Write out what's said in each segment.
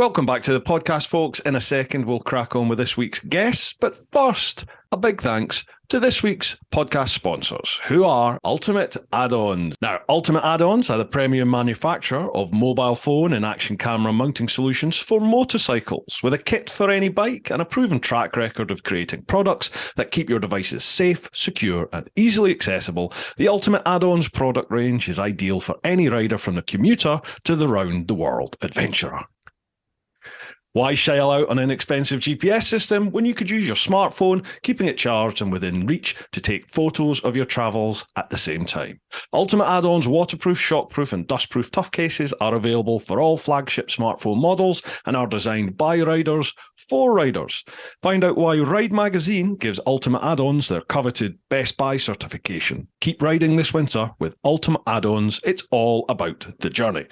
Welcome back to the podcast, folks. In a second, we'll crack on with this week's guests. But first, a big thanks to this week's podcast sponsors, who are Ultimate Add-ons. Now, Ultimate Add-ons are the premium manufacturer of mobile phone and action camera mounting solutions for motorcycles, with a kit for any bike and a proven track record of creating products that keep your devices safe, secure, and easily accessible. The Ultimate Add-ons product range is ideal for any rider, from the commuter to the round-the-world adventurer. Why shell out on an expensive GPS system when you could use your smartphone, keeping it charged and within reach to take photos of your travels at the same time? Ultimate Add-ons waterproof, shockproof and dustproof tough cases are available for all flagship smartphone models and are designed by riders for riders. Find out why Ride Magazine gives Ultimate Add-ons their coveted Best Buy certification. Keep riding this winter with Ultimate Add-ons. It's all about the journey.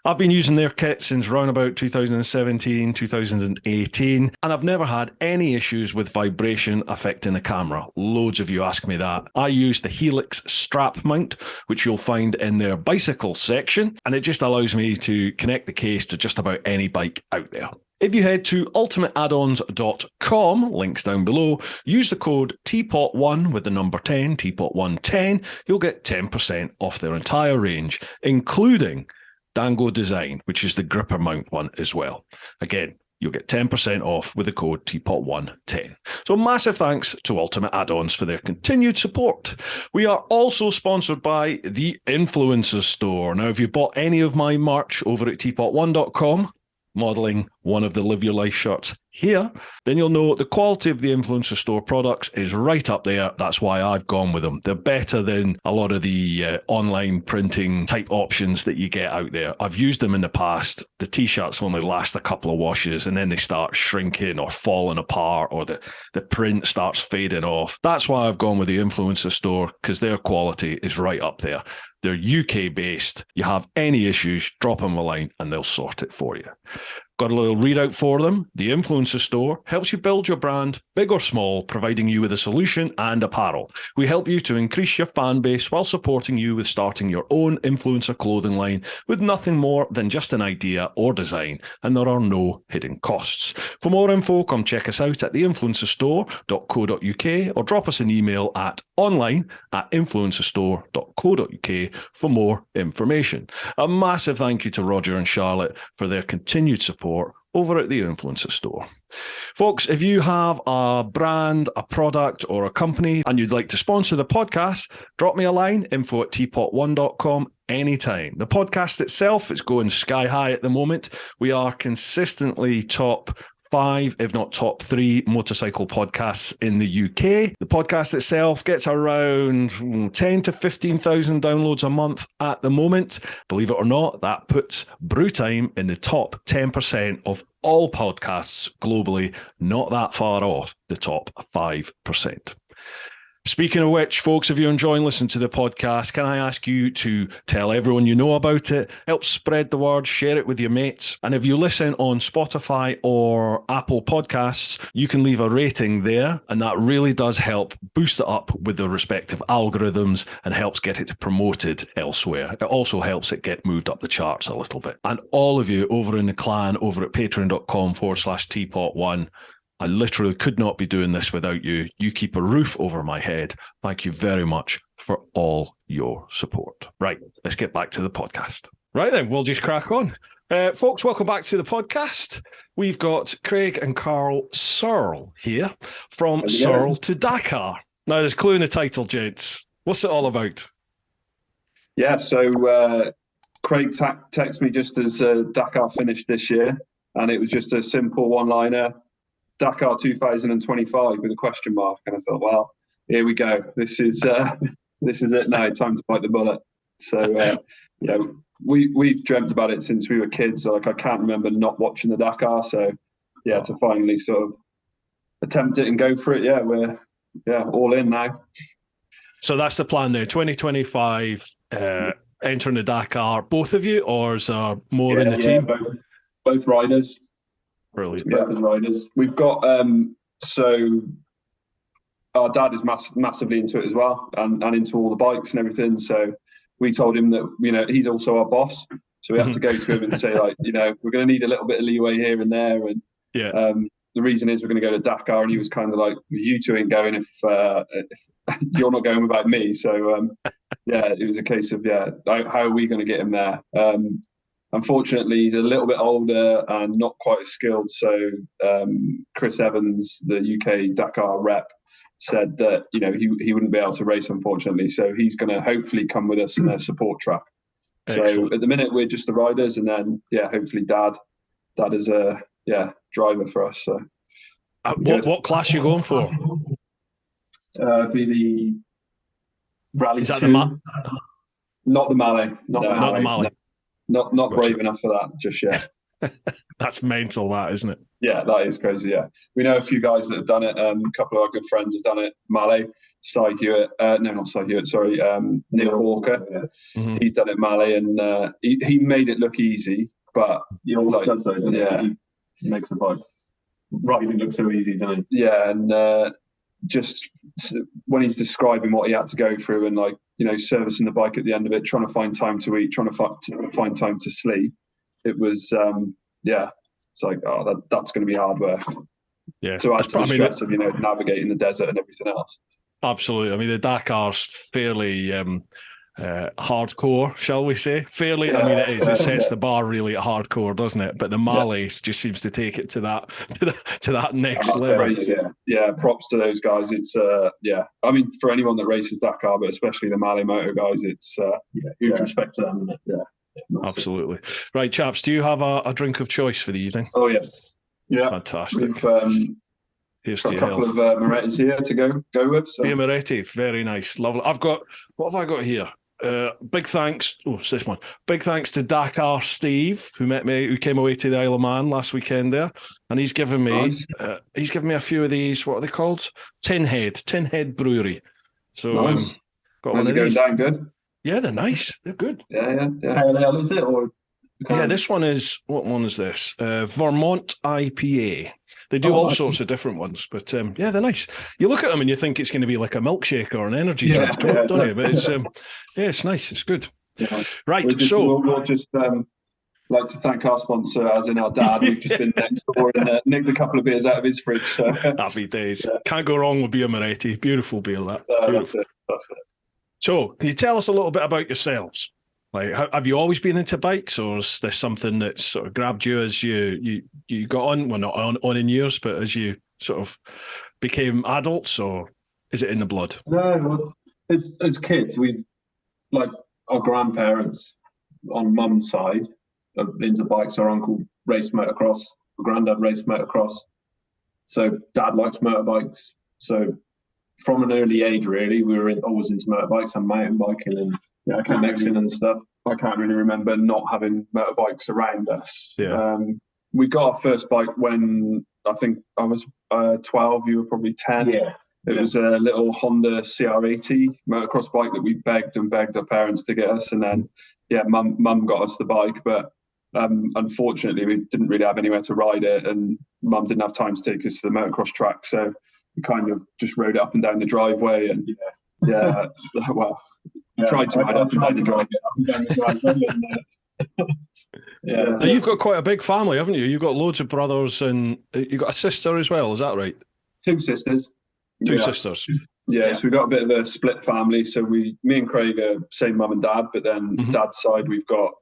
I've been using their kit since around about 2017, 2018, and I've never had any issues with vibration affecting the camera. Loads of you ask me that. I use the Helix strap mount, which you'll find in their bicycle section, and it just allows me to connect the case to just about any bike out there. If you head to ultimateaddons.com, links down below, use the code TeapotOne with the number 10, TeapotOne10, you'll get 10% off their entire range, including Dango Design, which is the gripper mount one as well. Again, you'll get 10% off with the code TeapotOne10. So massive thanks to Ultimate Add-ons for their continued support. We are also sponsored by the Influencer Store. Now, if you've bought any of my merch over at TeapotOne.com, modelling one of the Live Your Life shirts here, then you'll know the quality of the Influencer Store products is right up there. That's why I've gone with them. They're better than a lot of the online printing type options that you get out there. I've used them in the past. The t-shirts only last a couple of washes and then they start shrinking or falling apart, or the print starts fading off. That's why I've gone with the Influencer Store, because their quality is right up there. They're UK based. You have any issues, drop them a line and they'll sort it for you. Got a little readout for them. The Influencer Store helps you build your brand, big or small, providing you with a solution and apparel. We help you to increase your fan base while supporting you with starting your own influencer clothing line with nothing more than just an idea or design, and there are no hidden costs. For more info, come check us out at theinfluencerstore.co.uk or drop us an email at online@influencerstore.co.uk for more information. A massive thank you to Roger and Charlotte for their continued support over at the Influencer Store. Folks, if you have a brand, a product, or a company and you'd like to sponsor the podcast, drop me a line, info@teapotone.com anytime. The podcast itself is going sky high at the moment. We are consistently top 5, if not top 3 motorcycle podcasts in the UK. The podcast itself gets around 10 to 15,000 downloads a month at the moment. Believe it or not, that puts Bru Time in the top 10% of all podcasts globally, not that far off the top 5%. Speaking of which, folks, if you're enjoying listening to the podcast, can I ask you to tell everyone you know about it, help spread the word, share it with your mates. And if you listen on Spotify or Apple Podcasts, you can leave a rating there, and that really does help boost it up with the respective algorithms and helps get it promoted elsewhere. It also helps it get moved up the charts a little bit. And all of you over in the clan over at patreon.com/TeapotOne, I literally could not be doing this without you. You keep a roof over my head. Thank you very much for all your support. Right, let's get back to the podcast. Right then, we'll just crack on. Folks, welcome back to the podcast. We've got Craig and Carl Searles here from Searles2Dakar. Now, there's a clue in the title, gents. What's it all about? Yeah, so Craig texted me just as Dakar finished this year, and it was just a simple one-liner, Dakar 2025 with a question mark, and I thought, well, here we go. This is it now. Time to bite the bullet. So yeah, we've dreamt about it since we were kids. Like, I can't remember not watching the Dakar. So yeah, to finally sort of attempt it and go for it. Yeah, we're all in now. So that's the plan now. 2025, entering the Dakar. Both of you, or is there more in the team? Both riders. Brilliant. Both as riders. We've got so our dad is massively into it as well, and into all the bikes and everything. So we told him that, you know, he's also our boss. So we had to go to him and say, like, we're going to need a little bit of leeway here and there. And the reason is we're going to go to Dakar. And he was kind of like, you two ain't going if you're not going without me. So, it was a case of, how are we going to get him there? Unfortunately, he's a little bit older and not quite as skilled. So Chris Evans, the UK Dakar rep, said that, he wouldn't be able to race, unfortunately. So he's going to hopefully come with us in a support truck. Excellent. So at the minute, we're just the riders. And then, hopefully Dad is a driver for us. So what class are you going for? Be the Rally. Is that 2. Not the Malay. Not the Malay. Not brave enough for that just yet. That's mental, that, isn't it? Yeah, that is crazy. Yeah, we know a few guys that have done it. A couple of our good friends have done it. Malay, Cy Hewitt. Not Cy Hewitt. Sorry, Neil Walker. Yeah. Mm-hmm. He's done it Malay, and he made it look easy. But he always does though. He makes the bike riding look so easy, doesn't he? Yeah, and just when he's describing what he had to go through, and servicing the bike at the end of it, trying to find time to eat, trying to find time to sleep, it was it's like, that's going to be hard work. Yeah, to add to the stress of navigating the desert and everything else. Absolutely. I mean, the Dakar's fairly hardcore, shall we say? Fairly. Yeah. I mean, it is. It sets the bar really at hardcore, doesn't it? But the Malay just seems to take it to that next level. Yeah. Props to those guys. It's I mean, for anyone that races Dakar, but especially the Malay moto guys, it's huge respect to them. Yeah. Absolutely. Right, chaps, do you have a drink of choice for the evening? Oh, yes. Yeah. Fantastic. Here's got a couple of Moretti's here to go with. So. Beer Moretti, very nice. Lovely. What have I got here? Big thanks. Oh, it's this one. Big thanks to Dakar Steve, who came away to the Isle of Man last weekend there. And he's given me a few of these, what are they called? Tin Head Brewery. So nice. Got How's one it of these. Going down good? Yeah, they're nice. They're good. Yeah. Pale ale, is it? Or this one is, what one is this? Vermont IPA. They do all sorts of different ones, but they're nice. You look at them and you think it's going to be like a milkshake or an energy drink, don't you? But it's it's nice. It's good. Yeah. Right, we'll just like to thank our sponsor, as in our dad. We've just been next door and nicked a couple of beers out of his fridge. So happy days. Yeah. Can't go wrong with beer Moretti. Beautiful beer, that. That's it. So, can you tell us a little bit about yourselves? Like, have you always been into bikes, or is this something that sort of grabbed you as you got on? Well, not on in years, but as you sort of became adults, or is it in the blood? No, as kids, we've, like, our grandparents on mum's side are into bikes. Our uncle raced motocross, our granddad raced motocross. So dad likes motorbikes. So from an early age, really, we were always into motorbikes and mountain biking and mixing and stuff. I can't really remember not having motorbikes around us. Yeah. We got our first bike when I think I was 12. You were probably 10. Yeah. It was a little Honda CR80 motocross bike that we begged our parents to get us, and then mum got us the bike, but unfortunately we didn't really have anywhere to ride it, and mum didn't have time to take us to the motocross track, so we kind of just rode it up and down the driveway, and tried to ride up and down the driveway. So you've got quite a big family, haven't you? You've got loads of brothers, and you've got a sister as well, is that right? Two sisters. Two sisters. Yeah, so we've got a bit of a split family. So me and Craig are same mum and dad, but then dad's side we've got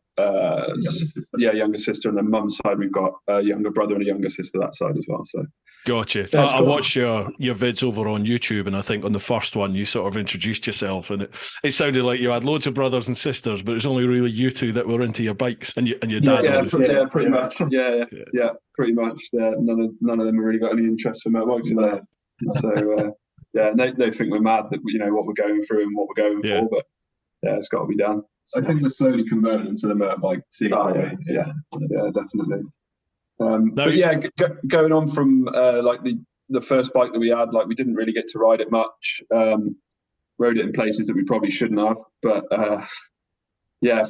younger sister, and then mum's side we've got a younger brother and a younger sister that side as well. So gotcha. So I watched your vids over on YouTube, and I think on the first one you sort of introduced yourself, and it sounded like you had loads of brothers and sisters, but it was only really you two that were into your bikes, and your dad. Pretty much. Yeah, pretty much. None of them have really got any interest in motorbikes in there. So they think we're mad that what we're going through and what we're going for, but it's got to be done. So. I think we're slowly converting into the motorbike scene. Definitely. Going on from like the first bike that we had, like we didn't really get to ride it much. Rode it in places that we probably shouldn't have, but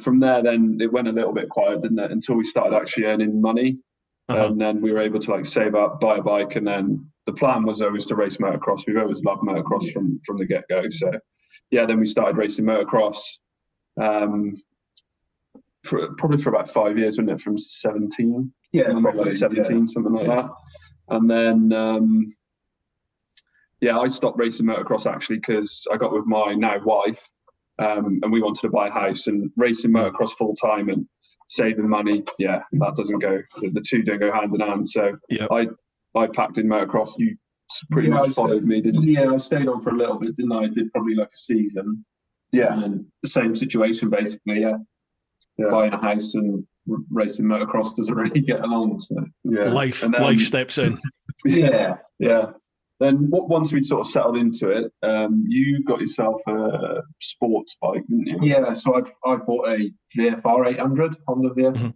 from there then it went a little bit quiet, didn't it? Until we started actually earning money. And then we were able to like save up, buy a bike, and then the plan was always to race motocross. We've always loved motocross from the get-go. So then we started racing motocross. probably for about 5 years, wasn't it? From 17, probably 17, something like that. And then I stopped racing motocross actually because I got with my now wife, and we wanted to buy a house, and racing motocross full time and saving money, that doesn't go. The two don't go hand in hand. So I packed in motocross. You pretty much followed me, didn't you? Yeah, I stayed on for a little bit, didn't I? I did probably like a season. Yeah, and the same situation basically. Buying a house and racing motocross doesn't really get along. So life steps in. Yeah. Then once we'd sort of settled into it, you got yourself a sports bike, didn't you? Yeah, so I bought a VFR 800 Honda VFR,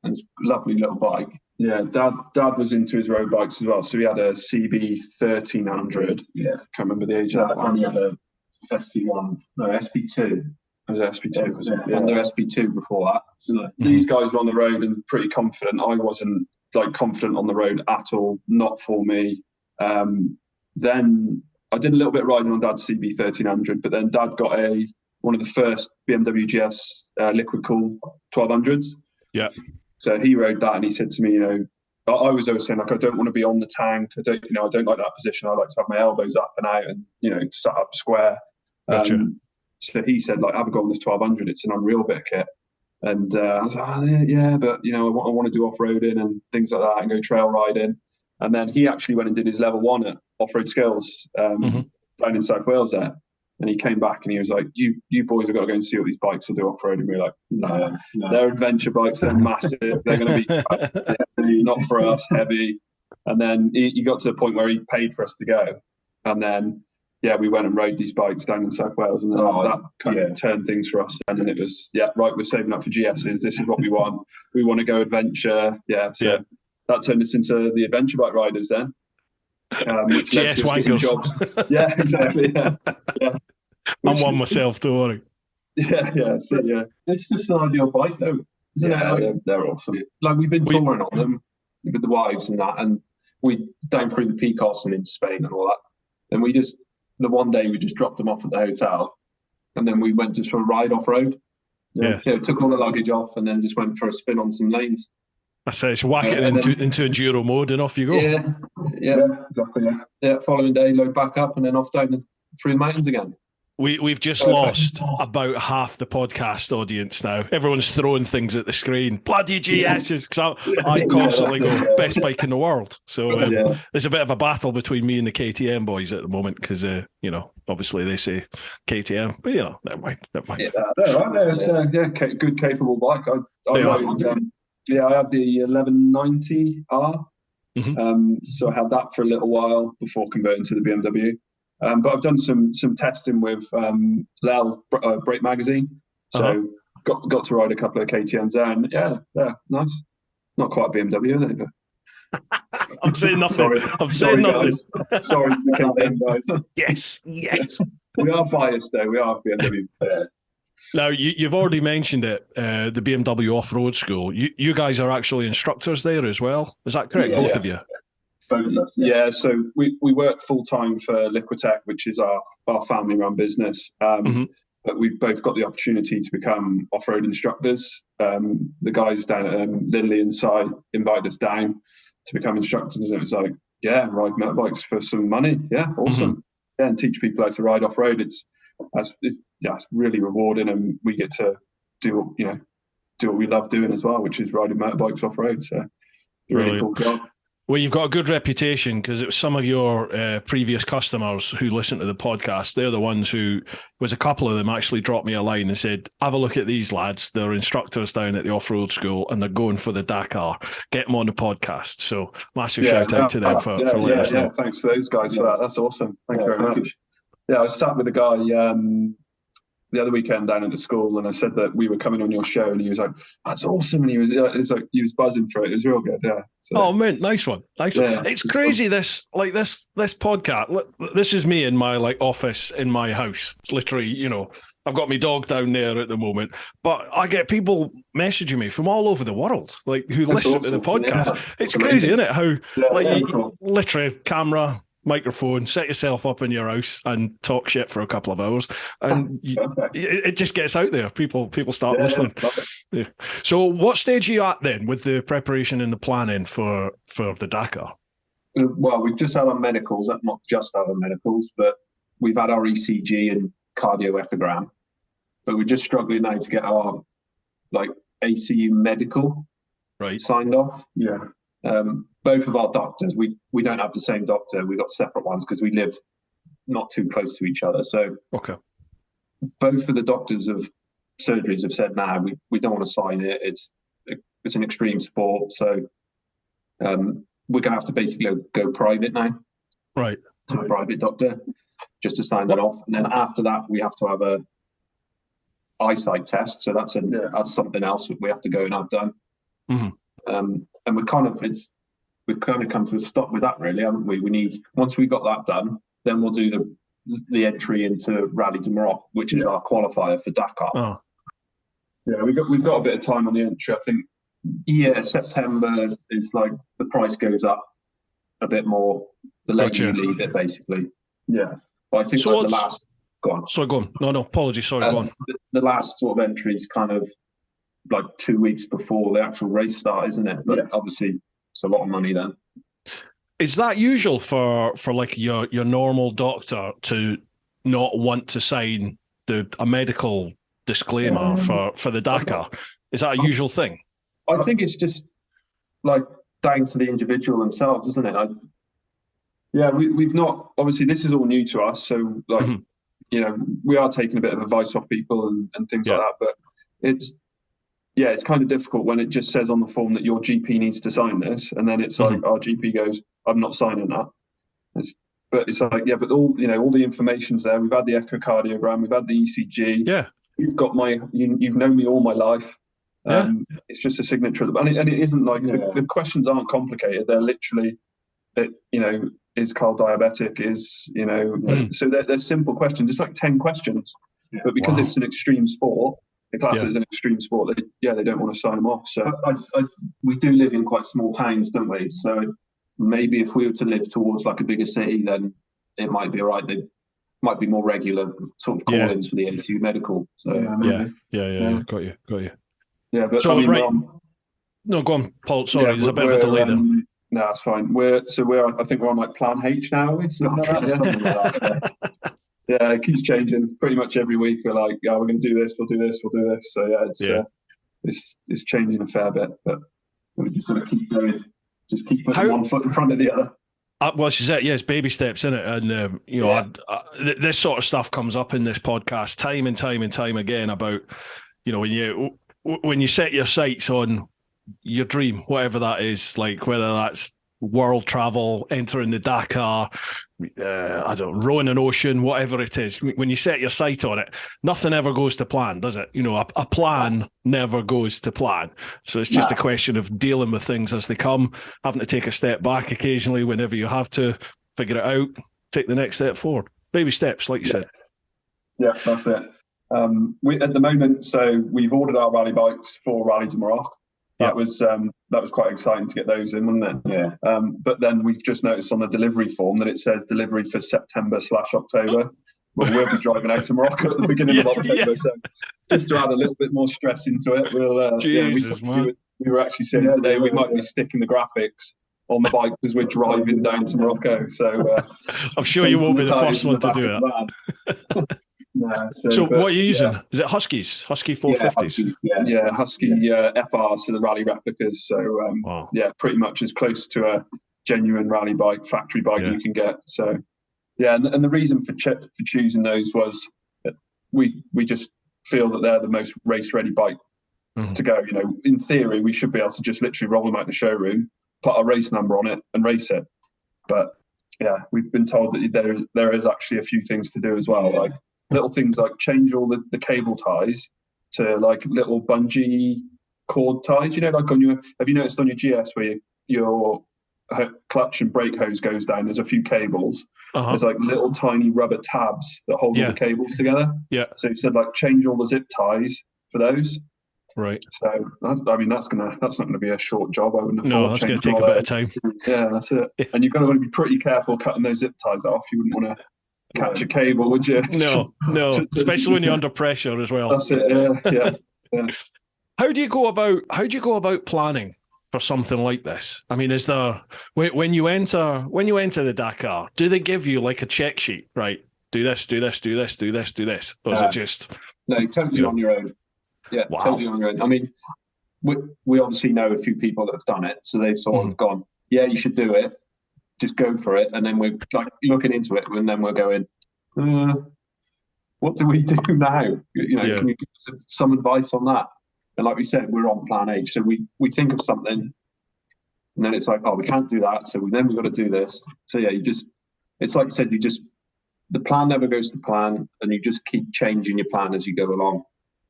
and it's a lovely little bike. Yeah, Dad was into his road bikes as well, so he had a CB 1300. Yeah, can't remember the age of that one. He had a SP1, no SP2. It was SP2, was it? Yeah. Honda SP2 before that. So these guys were on the road and pretty confident. I wasn't confident on the road at all. Not for me. Then I did a little bit of riding on Dad's CB 1300, but then Dad got one of the first BMW GS liquid cool 1200s. Yeah. So he rode that, and he said to me, I was always saying I don't want to be on the tank. I don't like that position. I like to have my elbows up and out, and sat up square. Gotcha. So he said, have a go on this 1200. It's an unreal bit of kit. And I was like, yeah, but I want to do off-roading and things like that and go trail riding. And then he actually went and did his level 1 at Off-Road Skills down in South Wales there. And he came back and he was like, you boys have got to go and see what these bikes will do off-road. And we were like, no. They're adventure bikes. They're massive. They're going to be not for us, heavy. And then he got to the point where he paid for us to go. And then, we went and rode these bikes down in South Wales. And then that kind of turned things for us. And then it was, right, we're saving up for GSs. This is what we want. We want to go adventure. So that turned us into the adventure bike riders then. Which GS wankers. Jobs. Yeah, exactly. Yeah. I'm one myself, don't worry. Yeah. So, it's just an ideal bike, though, isn't it? They're awesome. We've been touring on them with the wives and that, and we down through the Picos and into Spain and all that. And the one day we just dropped them off at the hotel, and then we went just for a ride off road. Took all the luggage off, and then just went for a spin on some lanes. I say it's whack it into enduro mode, and off you go. Yeah, exactly. Yeah, following day, load back up, and then off down through the mountains again. We've just lost about half the podcast audience now. Everyone's throwing things at the screen. Bloody GSs, because I constantly go best bike in the world. So there's a bit of a battle between me and the KTM boys at the moment because obviously they say KTM, but never mind. They're good, capable bike. I have the 1190R. So I had that for a little while before converting to the BMW. But I've done some testing with Lel Brake Magazine, so got to ride a couple of KTMs there, and they're nice. Not quite BMW, are they? But I'm saying nothing. Sorry. I'm saying nothing. Sorry to the KTM guys. Yes. We are biased though. We are BMW. Now you've already mentioned it. The BMW off-road school. You guys are actually instructors there as well. Is that correct? Both of you. Yeah, so we work full time for Liquitech, which is our family run business. But we've both got the opportunity to become off-road instructors. The guys down at Lindley and Si invited us down to become instructors, and it was like, ride motorbikes for some money. Yeah, awesome. And teach people how to ride off-road. It's really rewarding, and we get to do what we love doing as well, which is riding motorbikes off-road. So really cool job. Well, you've got a good reputation because it was some of your previous customers who listened to the podcast. They're the ones who, was a couple of them actually dropped me a line and said, have a look at these lads. They're instructors down at the off-road school and they're going for the Dakar. Get them on the podcast. So massive shout out to them for letting us know. Thanks to those guys for that. That's awesome. Thank you very much. Yeah, I was sat with a guy the other weekend down at the school, and I said that we were coming on your show, and he was like, "That's awesome!" And he was buzzing for it. It was real good. Yeah. So, oh man, nice one. It's crazy. Fun. This podcast. This is me in my office in my house. It's literally, I've got my dog down there at the moment, but I get people messaging me from all over the world, who listen to the podcast. Yeah, it's crazy, isn't it? How literally camera. microphone, set yourself up in your house and talk shit for a couple of hours, and it just gets out there. People start listening. Yeah. So what stage are you at then with the preparation and the planning for the Dakar? Well, we've just had our medicals, not just our medicals, but we've had our ECG and cardio echogram. But we're just struggling now to get our ACU medical signed off. Yeah. Both of our doctors, we don't have the same doctor. We've got separate ones because we live not too close to each other. So both of the doctors of surgeries have said, nah, we don't want to sign it. It's an extreme sport. So we're going to have to basically go private now. Right. To a private doctor just to sign that off. And then after that, we have to have a eyesight test. So that's something else that we have to go and have done. Mm-hmm. And we've kind of come to a stop with that, really, haven't we? We need, once we got that done, then we'll do the entry into Rally du Maroc, which is our qualifier for Dakar. Oh. Yeah, we've got a bit of time on the entry, I think. Yeah, September is the price goes up a bit more the later you leave it, basically. Yeah. But I think the last... Go on. Sorry, go on. No, apologies. Sorry, go on. The last sort of entry is kind of 2 weeks before the actual race start, isn't it? But obviously, it's a lot of money then. Is that usual for your normal doctor to not want to sign a medical disclaimer for the Dakar? Is that a usual thing? I think it's just down to the individual themselves, isn't it? We've not, obviously this is all new to us, so we are taking a bit of advice off people and things like that, but it's kind of difficult when it just says on the form that your GP needs to sign this, and then it's our GP goes, I'm not signing that. But all the information's there. We've had the echocardiogram, we've had the ECG. Yeah. You've got you've known me all my life. It's just a signature, and it isn't the questions aren't complicated. They're literally, is Carl diabetic? So they're simple questions. It's 10 questions, but because it's an extreme sport, the class is an extreme sport. They don't want to sign them off. So we do live in quite small towns, don't we? So maybe if we were to live towards a bigger city, then it might be all right. They might be more regular sort of call-ins for the ACU medical. So got you. Yeah, but so, no, go on, Paul. Sorry, there's a bit of a delay there. No, it's fine. I think we're on plan H now. Something like that. Yeah, it keeps changing pretty much every week. We're we're going to do this, we'll do this, we'll do this. So it's changing a fair bit, but we just got to keep going. Just keep putting one foot in front of the other. Well, she's it. Yeah, it's baby steps, isn't it? And this sort of stuff comes up in this podcast time and time again about when you set your sights on your dream, whatever that is, whether that's world travel, entering the Dakar, rowing an ocean, whatever it is. When you set your sight on it, nothing ever goes to plan, does it? A plan never goes to plan. So it's just a question of dealing with things as they come, having to take a step back occasionally whenever you have to, figure it out, take the next step forward. Baby steps, like you said. Yeah, that's it. At the moment, so we've ordered our rally bikes for Rally du Maroc. That was quite exciting to get those in, wasn't it? Yeah. But then we've just noticed on the delivery form that it says delivery for September/October. Well, we'll be driving out to Morocco at the beginning of October, so just to add a little bit more stress into it, we were actually saying today we might be sticking the graphics on the bike as we're driving down to Morocco. So I'm sure you won't be the first one to do it. So what are you using? Is it Huskies? Husky 450s? Yeah, Husky FR, so the rally replicas. So pretty much as close to a genuine rally bike, factory bike you can get. So and the reason for choosing those was that we just feel that they're the most race ready bike to go. In theory, we should be able to just literally roll them out the showroom, put our race number on it, and race it. But we've been told that there is actually a few things to do as well, little things like change all the cable ties to little bungee cord ties. Have you noticed on your GS where your clutch and brake hose goes down, there's a few cables. There's little tiny rubber tabs that hold all the cables together. Yeah. So you said change all the zip ties for those. Right. So that's not gonna be a short job. I wouldn't have No, thought. that's going to take a bit of time. Yeah, that's it. And you're going to want to be pretty careful cutting those zip ties off. You wouldn't want to catch a cable, would you? No, especially when you're under pressure as well. That's it. Yeah. How do you go about planning for something like this? I mean, is there when you enter the Dakar, do they give you like a check sheet, right? Do this, do this, do this, do this, do this, or is it just no, totally on your own? Yeah, wow. Totally on your own. I mean, we obviously know a few people that have done it, so they've sort of gone, yeah, you should do it, just go for it, and then we're like looking into it, and then we're going, what do we do now? Can you give us some advice on that? And like we said, we're on plan H, so we think of something, and then it's like, oh, we can't do that, so we've got to do this. So yeah, it's like you said, the plan never goes to plan, and you just keep changing your plan as you go along.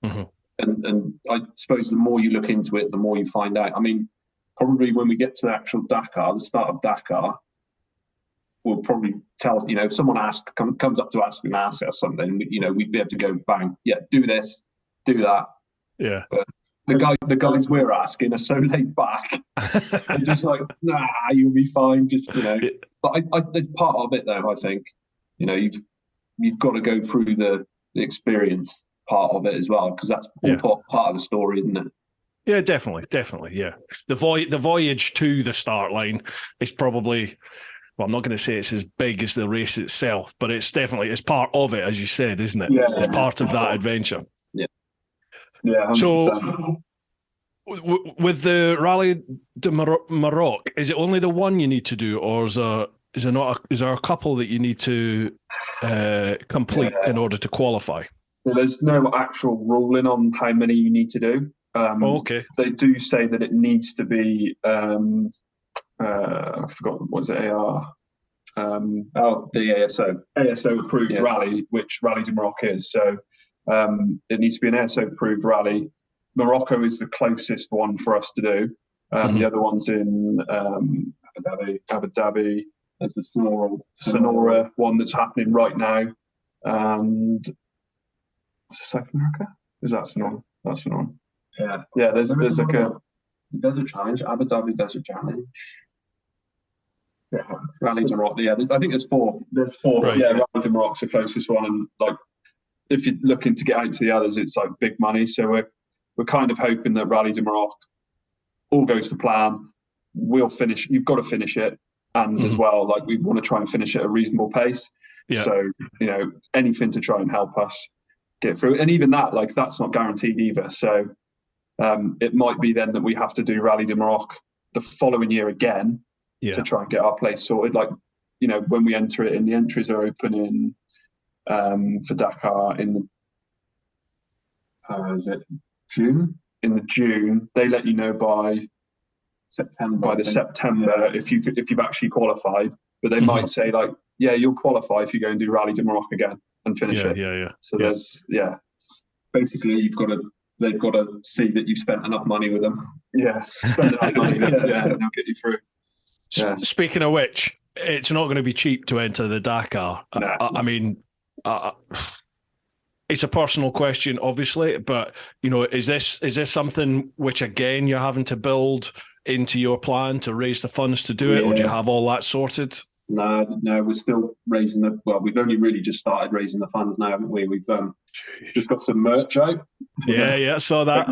Mm-hmm. And I suppose the more you look into it, the more you find out. I mean, probably when we get to the actual Dakar, the start of Dakar, we'll probably tell, if someone comes up to us and asks us something, we'd be able to go, bang, yeah, do this, do that. Yeah. But the guys we're asking are so laid back. They're just like, nah, you'll be fine. Just, But it's part of it, though, I think. You've got to go through the experience part of it as well, because that's all part of the story, isn't it? Yeah, definitely. Yeah, the voyage to the start line is probably, well, I'm not going to say it's as big as the race itself, but it's part of it, as you said, isn't it? Yeah, it's part of that adventure. Yeah. 100%. So, with the Rally de Maroc, is it only the one you need to do, or is there a couple that you need to complete in order to qualify? Well, there's no actual ruling on how many you need to do. Okay. They do say that it needs to be, I forgot, what is it, AR? The ASO. ASO approved rally, which Rally de Maroc is. So it needs to be an ASO approved rally. Morocco is the closest one for us to do. The other one's in Abu Dhabi. There's the Sonora one that's happening right now. And South America? Is that Sonora? That's Sonora. Yeah. Yeah, there's like a Desert Challenge, Abu Dhabi Desert Challenge. Yeah, Rally de Maroc. Yeah, I think there's four. There's four. Right. Yeah, Rally de Maroc's the closest one, and like if you're looking to get out to the others, it's like big money. So we're kind of hoping that Rally de Maroc all goes to plan. We'll finish. You've got to finish it, and as well, like we want to try and finish at a reasonable pace. Yeah. So anything to try and help us get through, and even that, like that's not guaranteed either. So it might be then that we have to do Rally de Maroc the following year again to try and get our place sorted. Like when we enter it, and the entries are opening for Dakar in the is it June? In the June, they let you know by September. By the September, if you've actually qualified, but they might say like, yeah, you'll qualify if you go and do Rally de Maroc again and finish it. Yeah. So there's basically they've got to see that you've spent enough money with them. Yeah, spend enough money. Yeah, and they'll get you through. Yeah. Speaking of which, it's not going to be cheap to enter the Dakar. No. I mean, it's a personal question, obviously, but is this something which again you're having to build into your plan to raise the funds to do it, or do you have all that sorted? No, we're still raising we've only really just started raising the funds now, haven't we? We've just got some merch out. Yeah, I saw that.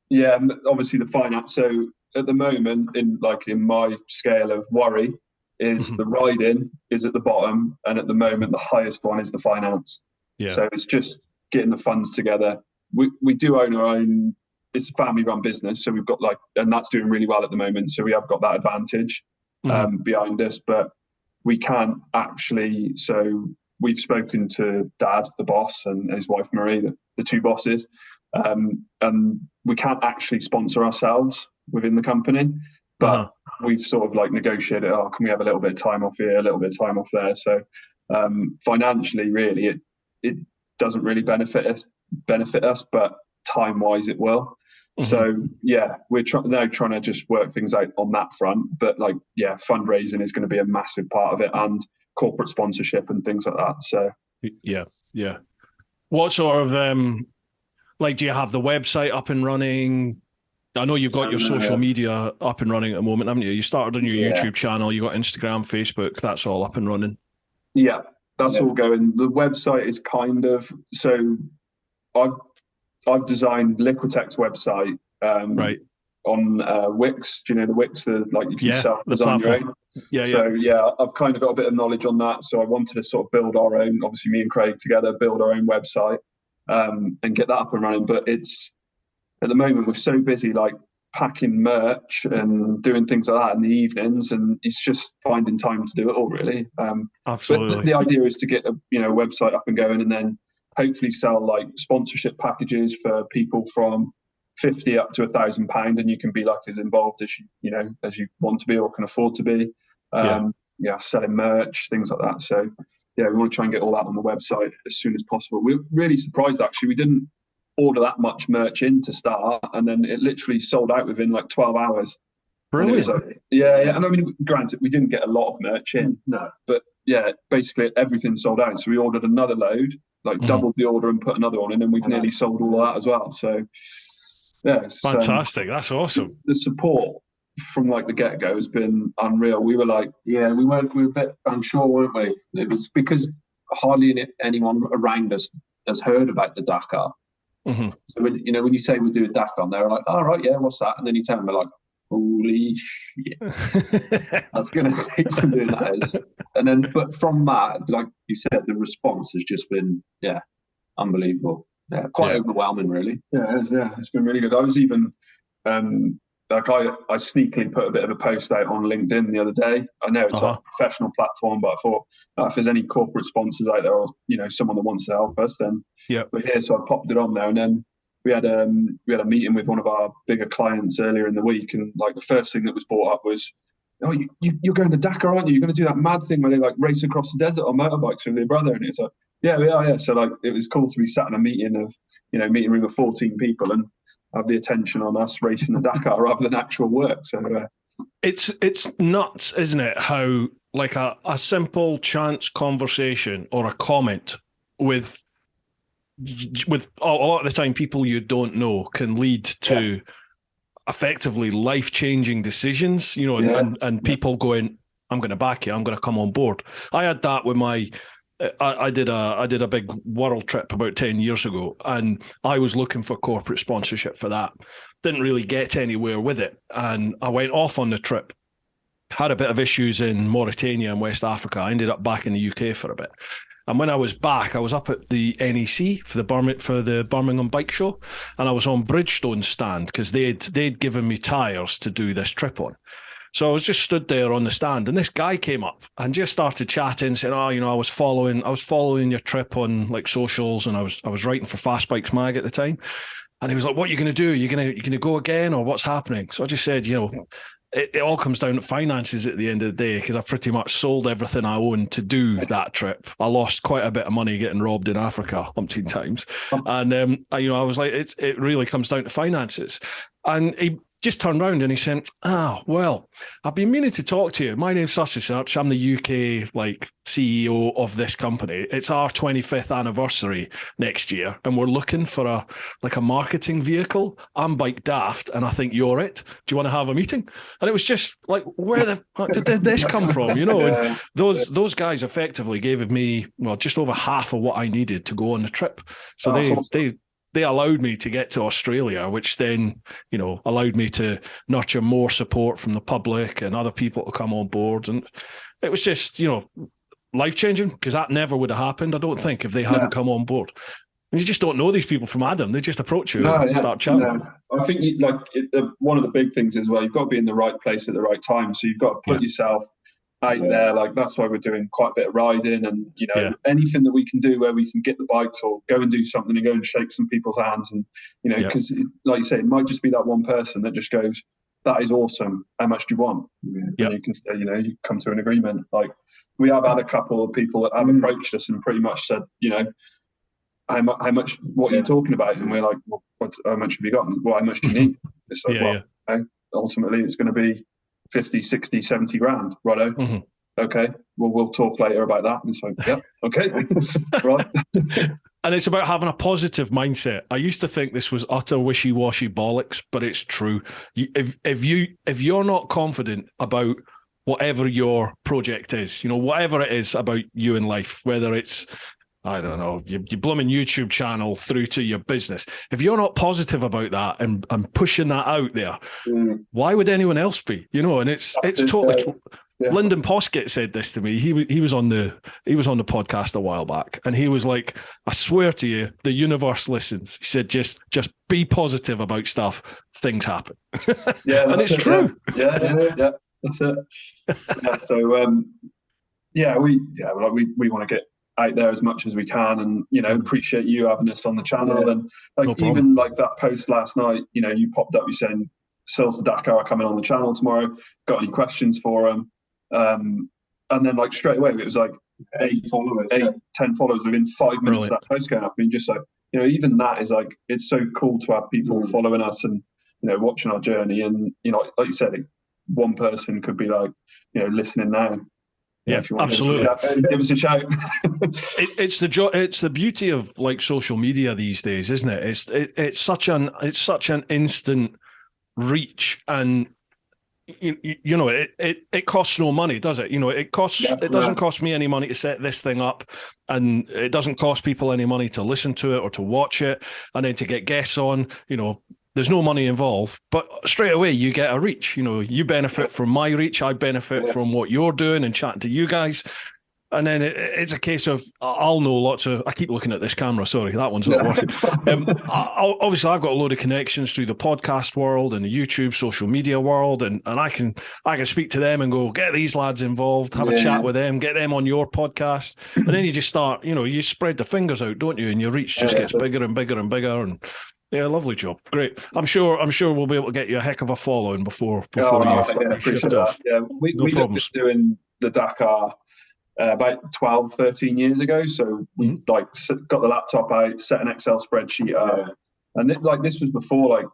Yeah, obviously the finance. So at the moment, in my scale of worry, is the riding is at the bottom, and at the moment the highest one is the finance. Yeah. So it's just getting the funds together. We do own our own. It's a family-run business, so we've got and that's doing really well at the moment. So we have got that advantage behind us, but we can't actually. So we've spoken to Dad, the boss, and his wife Marie, the two bosses, and we can't actually sponsor ourselves within the company. But we've sort of negotiated. Oh, can we have a little bit of time off here, a little bit of time off there? So financially, really, it doesn't really benefit us, but time-wise, it will. So yeah, we're now trying to just work things out on that front. But fundraising is going to be a massive part of it, and corporate sponsorship and things like that. So yeah. What sort of Like, do you have the website up and running? I know you've got your social media up and running at the moment, haven't you? You started on your YouTube channel, you got Instagram, Facebook, that's all up and running. Yeah, that's all going. The website is kind of, so I've designed Liquitex website right. on Wix. Do you know the Wix? Like you can self-design your own. I've kind of got a bit of knowledge on that. So I wanted to sort of build our own, obviously me and Craig together, build our own website and get that up and running. But it's, at the moment, we're so busy like packing merch and doing things like that in the evenings, and it's just finding time to do it all, really. Absolutely. But the idea is to get a website up and going, and then hopefully sell like sponsorship packages for people from £50 up to £1,000, and you can be like as involved as as you want to be or can afford to be. Selling merch, things like that. So we want to try and get all that on the website as soon as possible. We're really surprised, actually. We didn't order that much merch in to start, and then it literally sold out within like 12 hours. Brilliant. And I mean, granted, we didn't get a lot of merch in, but basically everything sold out. So we ordered another load, like doubled the order and put another one in, and we've nearly sold all of that as well. So fantastic. That's awesome. The support from like the get-go has been unreal. We were like, we were a bit unsure, weren't we? It was because hardly anyone around us has heard about the Dakar. Mm-hmm. So when you say we'll do a Dakar, they're like, "Oh, right, yeah, what's that?" And then you tell them, they're like, "Holy shit, that's going to take some doing that is." And then, but from that, like you said, the response has just been unbelievable. Yeah, quite overwhelming, really. It's been really good. I was even I sneakily put a bit of a post out on LinkedIn the other day. I know it's like a professional platform, but I thought if there's any corporate sponsors out there or someone that wants to help us, then we're here. So I popped it on there, and then we had a meeting with one of our bigger clients earlier in the week, and like the first thing that was brought up was, "Oh, you're going to Dakar, aren't you? You're going to do that mad thing where they like race across the desert on motorbikes with their brother." And it's like, yeah, we are. Yeah. So like it was cool to be sat in a meeting of meeting room of 14 people and have the attention on us racing the Dakar rather than actual work. So it's nuts, isn't it? How like a simple chance conversation or a comment with a lot of the time people you don't know can lead to effectively life-changing decisions. And people going, "I'm going to back you. I'm going to come on board." I had that with my. I did a big world trip about 10 years ago, and I was looking for corporate sponsorship for that. Didn't really get anywhere with it, and I went off on the trip. Had a bit of issues in Mauritania and West Africa. I ended up back in the UK for a bit. And when I was back, I was up at the NEC for the Birmingham Bike Show, and I was on Bridgestone's stand because they'd given me tyres to do this trip on. So I was just stood there on the stand, and this guy came up and just started chatting, saying, "Oh, I was following your trip on like socials, and I was writing for Fast Bikes Mag at the time." And he was like, "What are you going to do? You going to go again, or what's happening?" So I just said, it all comes down to finances at the end of the day, because I pretty much sold everything I owned to do that trip. I lost quite a bit of money getting robbed in Africa umpteen times, and I was like, it really comes down to finances. And he just turned around and he said, well, I've been meaning to talk to you. My name's Such. I'm the UK CEO of this company. It's our 25th anniversary next year, and we're looking for a marketing vehicle. I'm Bike Daft, and I think you're it. Do you want to have a meeting? And it was just like, where the fuck did this come from? And those guys effectively gave me just over half of what I needed to go on the trip. So they allowed me to get to Australia, which then, allowed me to nurture more support from the public and other people to come on board. And it was just, life-changing, because that never would have happened, I don't think, if they hadn't come on board. And you just don't know these people from Adam. They just approach you and start chatting. No. I think one of the big things is, you've got to be in the right place at the right time. So you've got to put yourself out there. That's why we're doing quite a bit of riding, and anything that we can do where we can get the bikes or go and do something and go and shake some people's hands, and because like you say, it might just be that one person that just goes, "That is awesome, how much do you want?" And you can say, you come to an agreement. Like, we have had a couple of people that have approached us and pretty much said, how much, what are you talking about? And we're like, well, how much have you got? Well, how much do you need? It's like, ultimately it's going to be 50, 60, 70 grand, righto. Mm-hmm. Okay, well, we'll talk later about that. And it's like, yeah, okay, right. And it's about having a positive mindset. I used to think this was utter wishy-washy bollocks, but it's true. If you're not confident about whatever your project is, whatever it is about you in life, whether it's, I don't know, your blooming YouTube channel through to your business. If you're not positive about that and pushing that out there, why would anyone else be? And it's totally true. Yeah. Lyndon Poskett said this to me. He was on the podcast a while back, and he was like, "I swear to you, the universe listens." He said, "Just be positive about stuff. Things happen." Yeah, and it's true. Yeah, that's it. Yeah, so we want to get out there as much as we can, and appreciate you having us on the channel. And even like that post last night, you popped up, you saying Searles2Dakar are coming on the channel tomorrow. Got any questions for them? And then like straight away it was like 10 followers within 5 minutes of that post going up. I mean, just like, even that is like, it's so cool to have people following us and watching our journey. And like you said, one person could be like listening now. Yeah, if you want absolutely. Give us a shout. It's the beauty of like social media these days, isn't it? It's such an instant reach, and it costs no money, does it? It doesn't cost me any money to set this thing up, and it doesn't cost people any money to listen to it or to watch it, and then to get guests on. There's no money involved, but straight away you get a reach. You benefit from my reach. I benefit from what you're doing and chatting to you guys. And then it's a case of, I'll know lots of, I keep looking at this camera, sorry, that one's not working. Obviously, I've got a load of connections through the podcast world and the YouTube social media world, and I can speak to them and go, get these lads involved, have a chat with them, get them on your podcast. And then you just start, you spread the fingers out, don't you? And your reach just gets bigger and bigger and bigger. And yeah, lovely job. Great. I'm sure we'll be able to get you a heck of a following before you shift off. Yeah, we looked at doing the Dakar about 12, 13 years ago. So we got the laptop out, set an Excel spreadsheet up, and this was before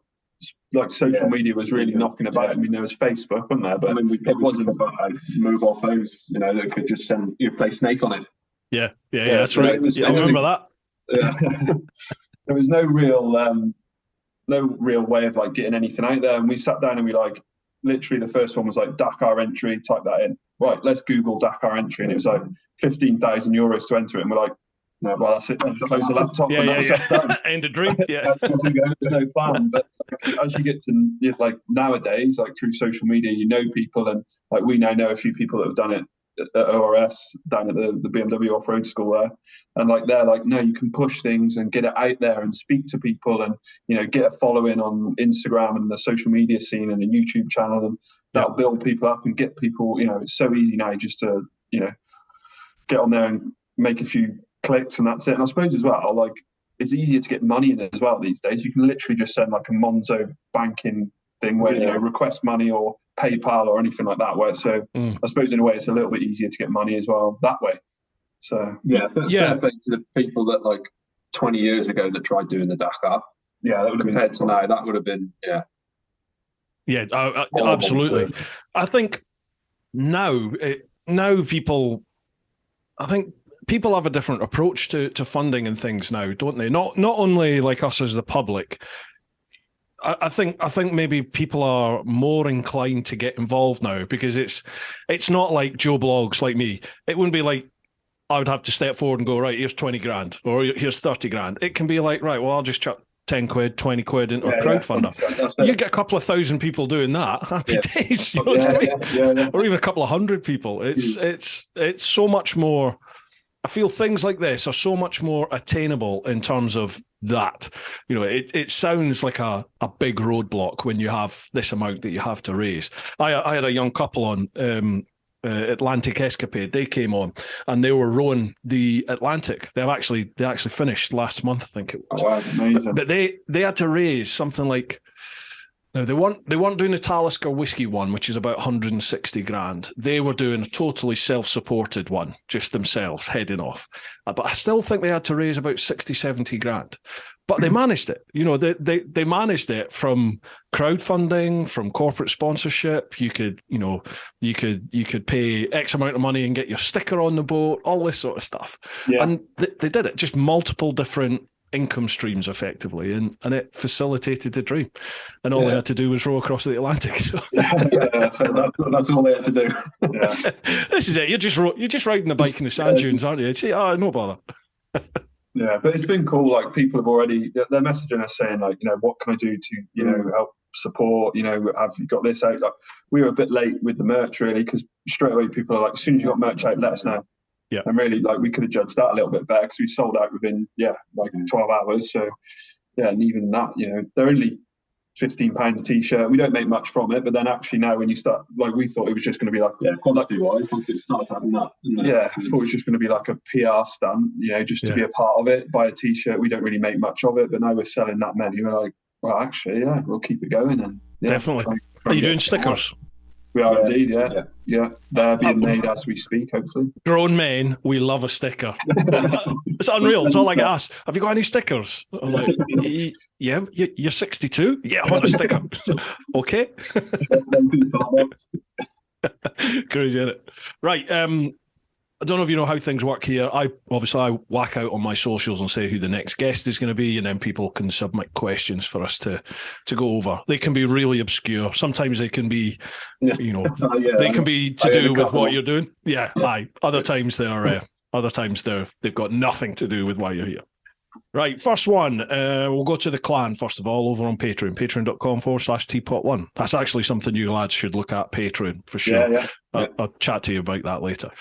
like social media was really knocking about. I mean, there was Facebook, wasn't there? But it wasn't about mobile phones, that could just play Snake on it. Yeah, that's right. I remember that. Yeah. There was no real way of like getting anything out there, and we sat down and we literally the first one was like Dakar entry, type that in. Right, let's Google Dakar entry, and it was like €15,000 to enter it, and we're like, no, well, that's it. Close the laptop and that's done. End of dream. Yeah. There's no plan. But as you get to nowadays, through social media, people, and we now know a few people that have done it at ORS down at the BMW off-road school there, and they're like, no, you can push things and get it out there and speak to people, and get a following on Instagram and the social media scene and the YouTube channel, and that'll build people up and get people. It's so easy now just to get on there and make a few clicks, and that's it. And I suppose as well, it's easier to get money in as well these days. You can literally just send a Monzo banking thing where request money or PayPal or anything like that. I suppose in a way it's a little bit easier to get money as well that way. So fair play to the people that 20 years ago that tried doing the Dakar. Yeah, that would have compared to now, that would have been absolutely. I think now people have a different approach to funding and things now, don't they? Not only like us as the public. I think maybe people are more inclined to get involved now, because it's not like Joe Blogs like me. It wouldn't be like I would have to step forward and go, right, here's 20 grand or here's 30 grand. It can be like, right, well, I'll just chuck 10 quid, 20 quid into a crowdfunder. You get a couple of thousand people doing that. Happy days, you know what I mean? Or even a couple of hundred people. It's so much more. I feel things like this are so much more attainable in terms of that. It sounds like a big roadblock when you have this amount that you have to raise. I had a young couple on Atlantic Escapade. They came on and they were rowing the Atlantic. They actually finished last month, I think it was. Oh, wow, amazing. But they had to raise something like, no, they weren't doing the Talisker whiskey one, which is about 160 grand. They were doing a totally self-supported one, just themselves heading off. But I still think they had to raise about 60, 70 grand. But they managed it. They managed it from crowdfunding, from corporate sponsorship. You could pay X amount of money and get your sticker on the boat, all this sort of stuff. Yeah. And they did it, just multiple different income streams effectively, and it facilitated the dream. And all they had to do was row across the Atlantic. So. That's all they had to do. Yeah. This is it. You're just riding the bike in the sand dunes, aren't you? See, no bother. Yeah, but it's been cool. Like, people have already, they're messaging us saying, like, what can I do to, help support, have you got this out? Like, we were a bit late with the merch, really, because straight away people are like, as soon as you got merch out, let us know. Yeah. And really, like, we could have judged that a little bit better, because we sold out within, 12 hours. So, yeah, and even that, they're only £15 a t-shirt. We don't make much from it, but then actually now when you start, like, we thought it was just going to be like, quality-wise, once it starts having that. Yeah, I thought it was just going to be like a PR stunt, just to be a part of it, buy a t-shirt. We don't really make much of it, but now we're selling that many. We're like, well, actually, yeah, we'll keep it going. And definitely. Are you doing stickers? We are indeed, yeah. They're being made as we speak, hopefully. Grown men, we love a sticker. It's unreal. It's all I get asked. Have you got any stickers? I'm like, yeah, you're 62? Yeah, I want a sticker. Okay. Crazy, isn't it? Right. I don't know if you know how things work here. I whack out on my socials and say who the next guest is going to be, and then people can submit questions for us to go over. They can be really obscure. Sometimes they can be, they can be to do with what you're doing. Yeah. Aye. Other times they've got nothing to do with why you're here. Right, first one. We'll go to the clan first of all over on Patreon, patreon.com/TeapotOne. That's actually something you lads should look at, Patreon, for sure. Yeah. I'll chat to you about that later.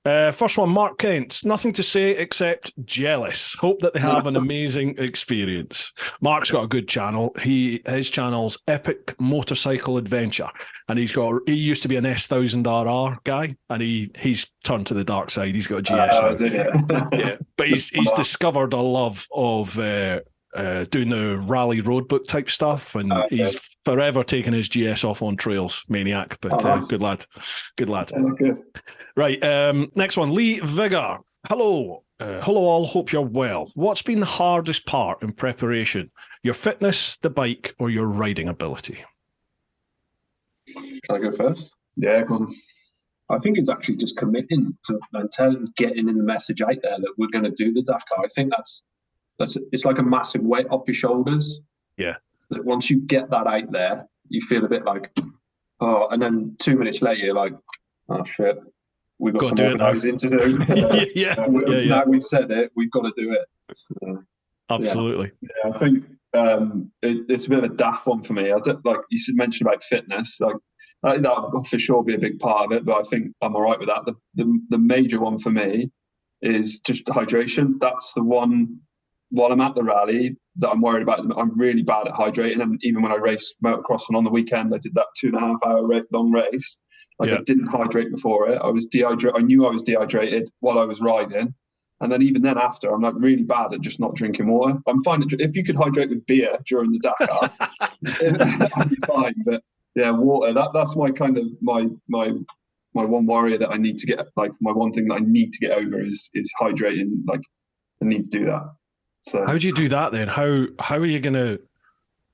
First one, Mark Kent. Nothing to say except jealous. Hope that they have an amazing experience. Mark's got a good channel. His channel's Epic Motorcycle Adventure, and he used to be an S1000RR guy, and he's turned to the dark side. He's got a GS. Yeah, but he's discovered a love of doing the rally roadbook type stuff, and he's forever taken his GS off on trails. Maniac, but good lad. Good. Right, next one, Lee Vigor. Hello all, hope you're well. What's been the hardest part in preparation? Your fitness, the bike, or your riding ability? Can I go first? Yeah, go on. I think it's actually just committing to and getting in the message out there that we're going to do the Dakar. I think that's it's like a massive weight off your shoulders. Yeah. That once you get that out there, you feel a bit like, oh, and then 2 minutes later you're like, oh shit, we've got some organising to do. Now we've said it, we've got to do it. So, absolutely. Yeah, I think it's a bit of a daft one for me. I don't, like you mentioned about fitness, like that will for sure be a big part of it, but I think I'm all right with that. The major one for me is just hydration. That's the one. While I'm at the rally, that I'm worried about. I'm really bad at hydrating, and even when I race motocross, and on the weekend I did that 2.5 hour long race. I didn't hydrate before it. I was dehydrated. I knew I was dehydrated while I was riding, and then even then after, I'm like really bad at just not drinking water. I'm fine if you could hydrate with beer during the Dakar, I'd be fine. But yeah, water. That's my kind of my one worry that I need to get. Like my one thing that I need to get over is hydrating. Like I need to do that. So how do you do that then? How are you gonna?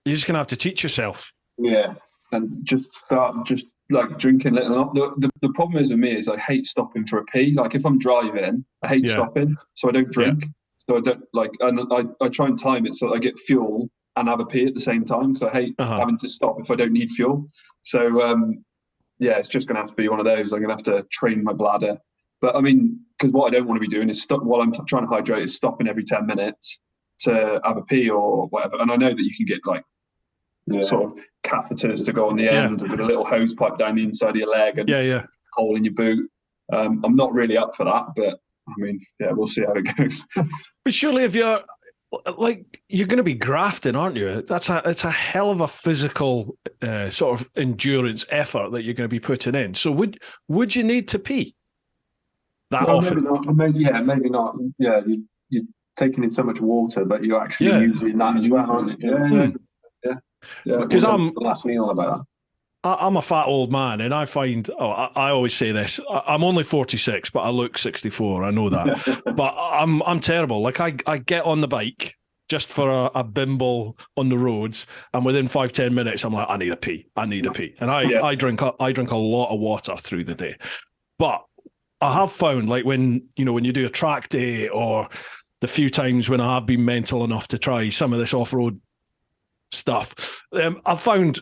You're just gonna have to teach yourself. Yeah, and just start like drinking little. The problem is with me is I hate stopping for a pee. Like if I'm driving, I hate stopping, so I don't drink. So I don't like, and I try and time it so that I get fuel and have a pee at the same time. So I hate having to stop if I don't need fuel. So it's just gonna have to be one of those. I'm gonna have to train my bladder. But I mean, because what I don't want to be doing is stop while I'm trying to hydrate is stopping every 10 minutes to have a pee or whatever. And I know that you can get like sort of catheters to go on the end with a little hose pipe down the inside of your leg and hole in your boot. I'm not really up for that, but I mean, we'll see how it goes. But surely if you're like, you're going to be grafting, aren't you? It's a hell of a physical sort of endurance effort that you're going to be putting in. So would you need to pee? Often? Maybe not. Yeah, you're taking in so much water, but you're actually using that as well, aren't you? Yeah. Because I'm the last meal about that. I'm a fat old man, and I find I always say this. I'm only 46, but I look 64. I know that, but I'm terrible. Like I get on the bike, just for a bimble on the roads, and within 5-10 minutes, I'm like, I need a pee. And I drink a lot of water through the day. But I have found, like, when you do a track day, or the few times when I have been mental enough to try some of this off-road stuff, I've found,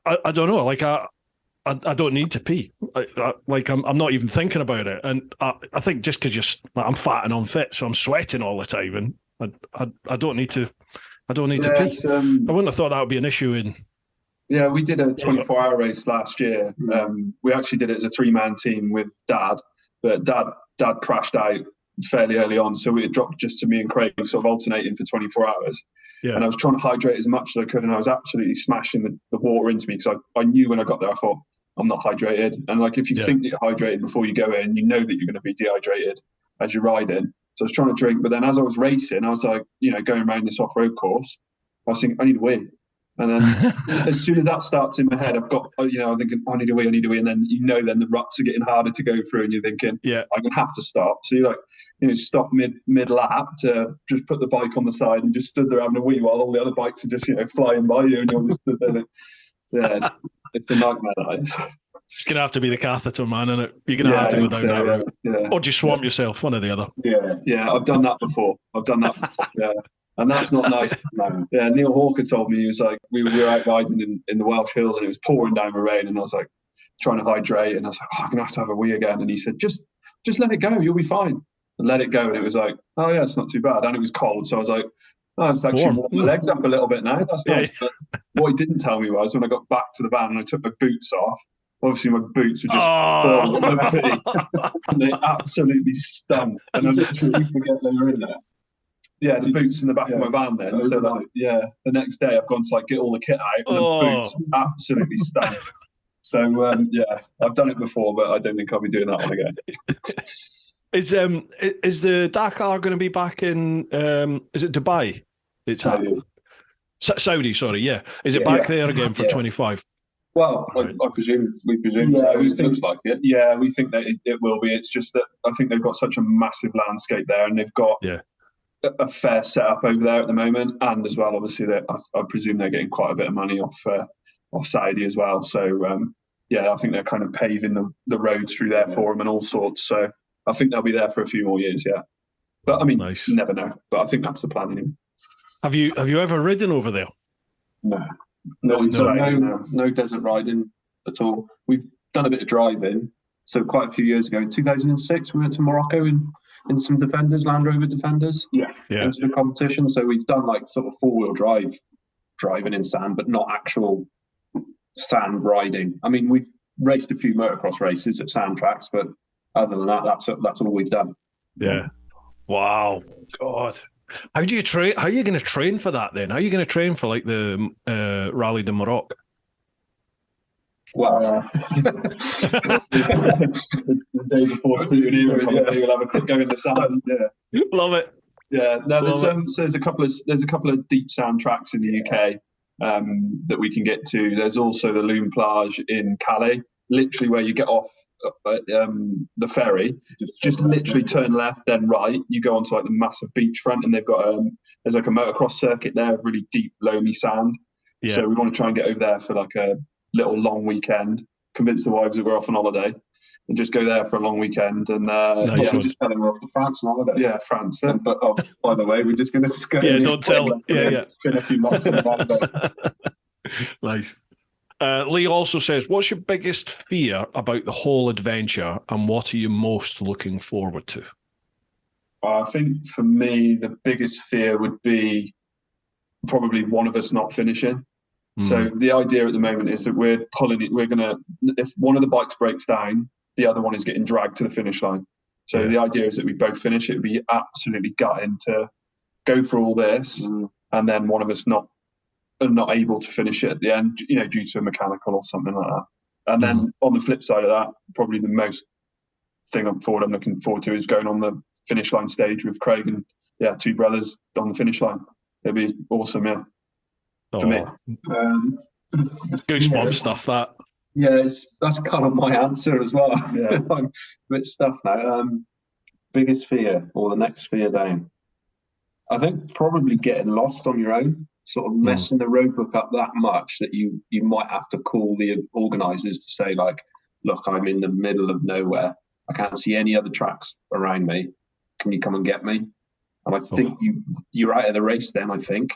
I don't know, like I don't need to pee. I'm not even thinking about it. And I think just because I'm fat and unfit, so I'm sweating all the time, and I don't need to. I don't need to pee. I wouldn't have thought that would be an issue in. Yeah, we did a 24-hour race last year. We actually did it as a 3-man team with Dad, but Dad crashed out fairly early on, so it dropped just to me and Craig, sort of alternating for 24 hours. Yeah. And I was trying to hydrate as much as I could, and I was absolutely smashing the water into me, because I knew when I got there, I thought, I'm not hydrated. And like, if you think that you're hydrated before you go in, you know that you're going to be dehydrated as you're riding. So I was trying to drink, but then as I was racing, I was like, going around this off-road course, I was thinking, I need a wee. And then as soon as that starts in my head, I'm thinking, I need a wee. And then then the ruts are getting harder to go through, and you're thinking, I'm going to have to stop. So you're like, stop mid-lap to just put the bike on the side and just stood there having a wee while all the other bikes are just, flying by you, and you're just stood there. Yeah, it's a nightmare, that is. It's going to have to be the catheter, man, isn't it? You're going to have to go down that route. Yeah. Or just swamp yourself, one or the other. Yeah, I've done that before. Yeah. And that's not nice. No. Yeah, Neil Hawker told me, he was like, we were out riding in the Welsh Hills, and it was pouring down with rain, and I was like, trying to hydrate, and I was like, I'm going to have a wee again. And he said, just let it go, you'll be fine. And let it go, and it was like, oh yeah, it's not too bad. And it was cold, so I was like, oh, it's actually warmed my legs up a little bit now. That's nice. But what he didn't tell me was, when I got back to the van and I took my boots off, obviously my boots were just full of pee, and they absolutely stunk. And I literally forget they were in there. Yeah, the boots in the back of my van then. So the next day I've gone to get all the kit out, and the boots absolutely stunk. So I've done it before, but I don't think I'll be doing that one again. Is the Dakar going to be back in? Is it Dubai? It's Saudi. Sorry, yeah. Is it back there again for 25? Well, right. I presume we presume so. It looks like it. Yeah, we think that it will be. It's just that I think they've got such a massive landscape there, and they've got a fair setup over there at the moment, and as well, obviously, I presume they're getting quite a bit of money off Saudi as well. So I think they're kind of paving the roads through there for them and all sorts. So I think they'll be there for a few more years. Yeah, but I mean, You never know. But I think that's the plan anyway. Have you ever ridden over there? No desert riding at all. We've done a bit of driving. So quite a few years ago, in 2006, we went to Morocco in some Defenders, Land Rover Defenders. Into the competition. So we've done sort of 4-wheel drive driving in sand, but not actual sand riding. I mean, we've raced a few motocross races at sand tracks, but other than that, that's all we've done. Yeah. Wow. God. How do you train? How are you going to train for that then? How are you going to train for the Rally de Morocco? Well, the day before you'll have a quick go in the sand. Yeah, love it. Yeah, no, there's a couple of deep sand tracks in the UK that we can get to. There's also the Loon Plage in Calais, literally where you get off the ferry, just literally turn left, then right. You go onto the massive beachfront, and they've got there's a motocross circuit there of really deep, loamy sand. Yeah. So we want to try and get over there for a little long weekend. Convince the wives that we're off on holiday, and just go there for a long weekend. And we're just telling we're off to France on holiday. Yeah, France. Yeah. But by the way, we're just going to go. Yeah, don't tell. Spend a few months in holiday. Nice. Lee also says, what's your biggest fear about the whole adventure, and what are you most looking forward to? I think for me, the biggest fear would be probably one of us not finishing. So the idea at the moment is that we're going to, if one of the bikes breaks down, the other one is getting dragged to the finish line. So the idea is that we both finish. It would be absolutely gutting to go through all this and then one of us not able to finish it at the end, due to a mechanical or something like that. And then on the flip side of that, probably the most thing I'm looking forward to is going on the finish line stage with Craig and two brothers on the finish line. It'd be awesome, for me. It's goosebump stuff, that. Yeah, that's kind of my answer as well. Yeah. I'm a bit stuffed now. Biggest fear or the next fear down? I think probably getting lost on your own, sort of messing the road book up that much that you might have to call the organisers to say, like, look, I'm in the middle of nowhere. I can't see any other tracks around me. Can you come and get me? And I think you're out of the race then, I think.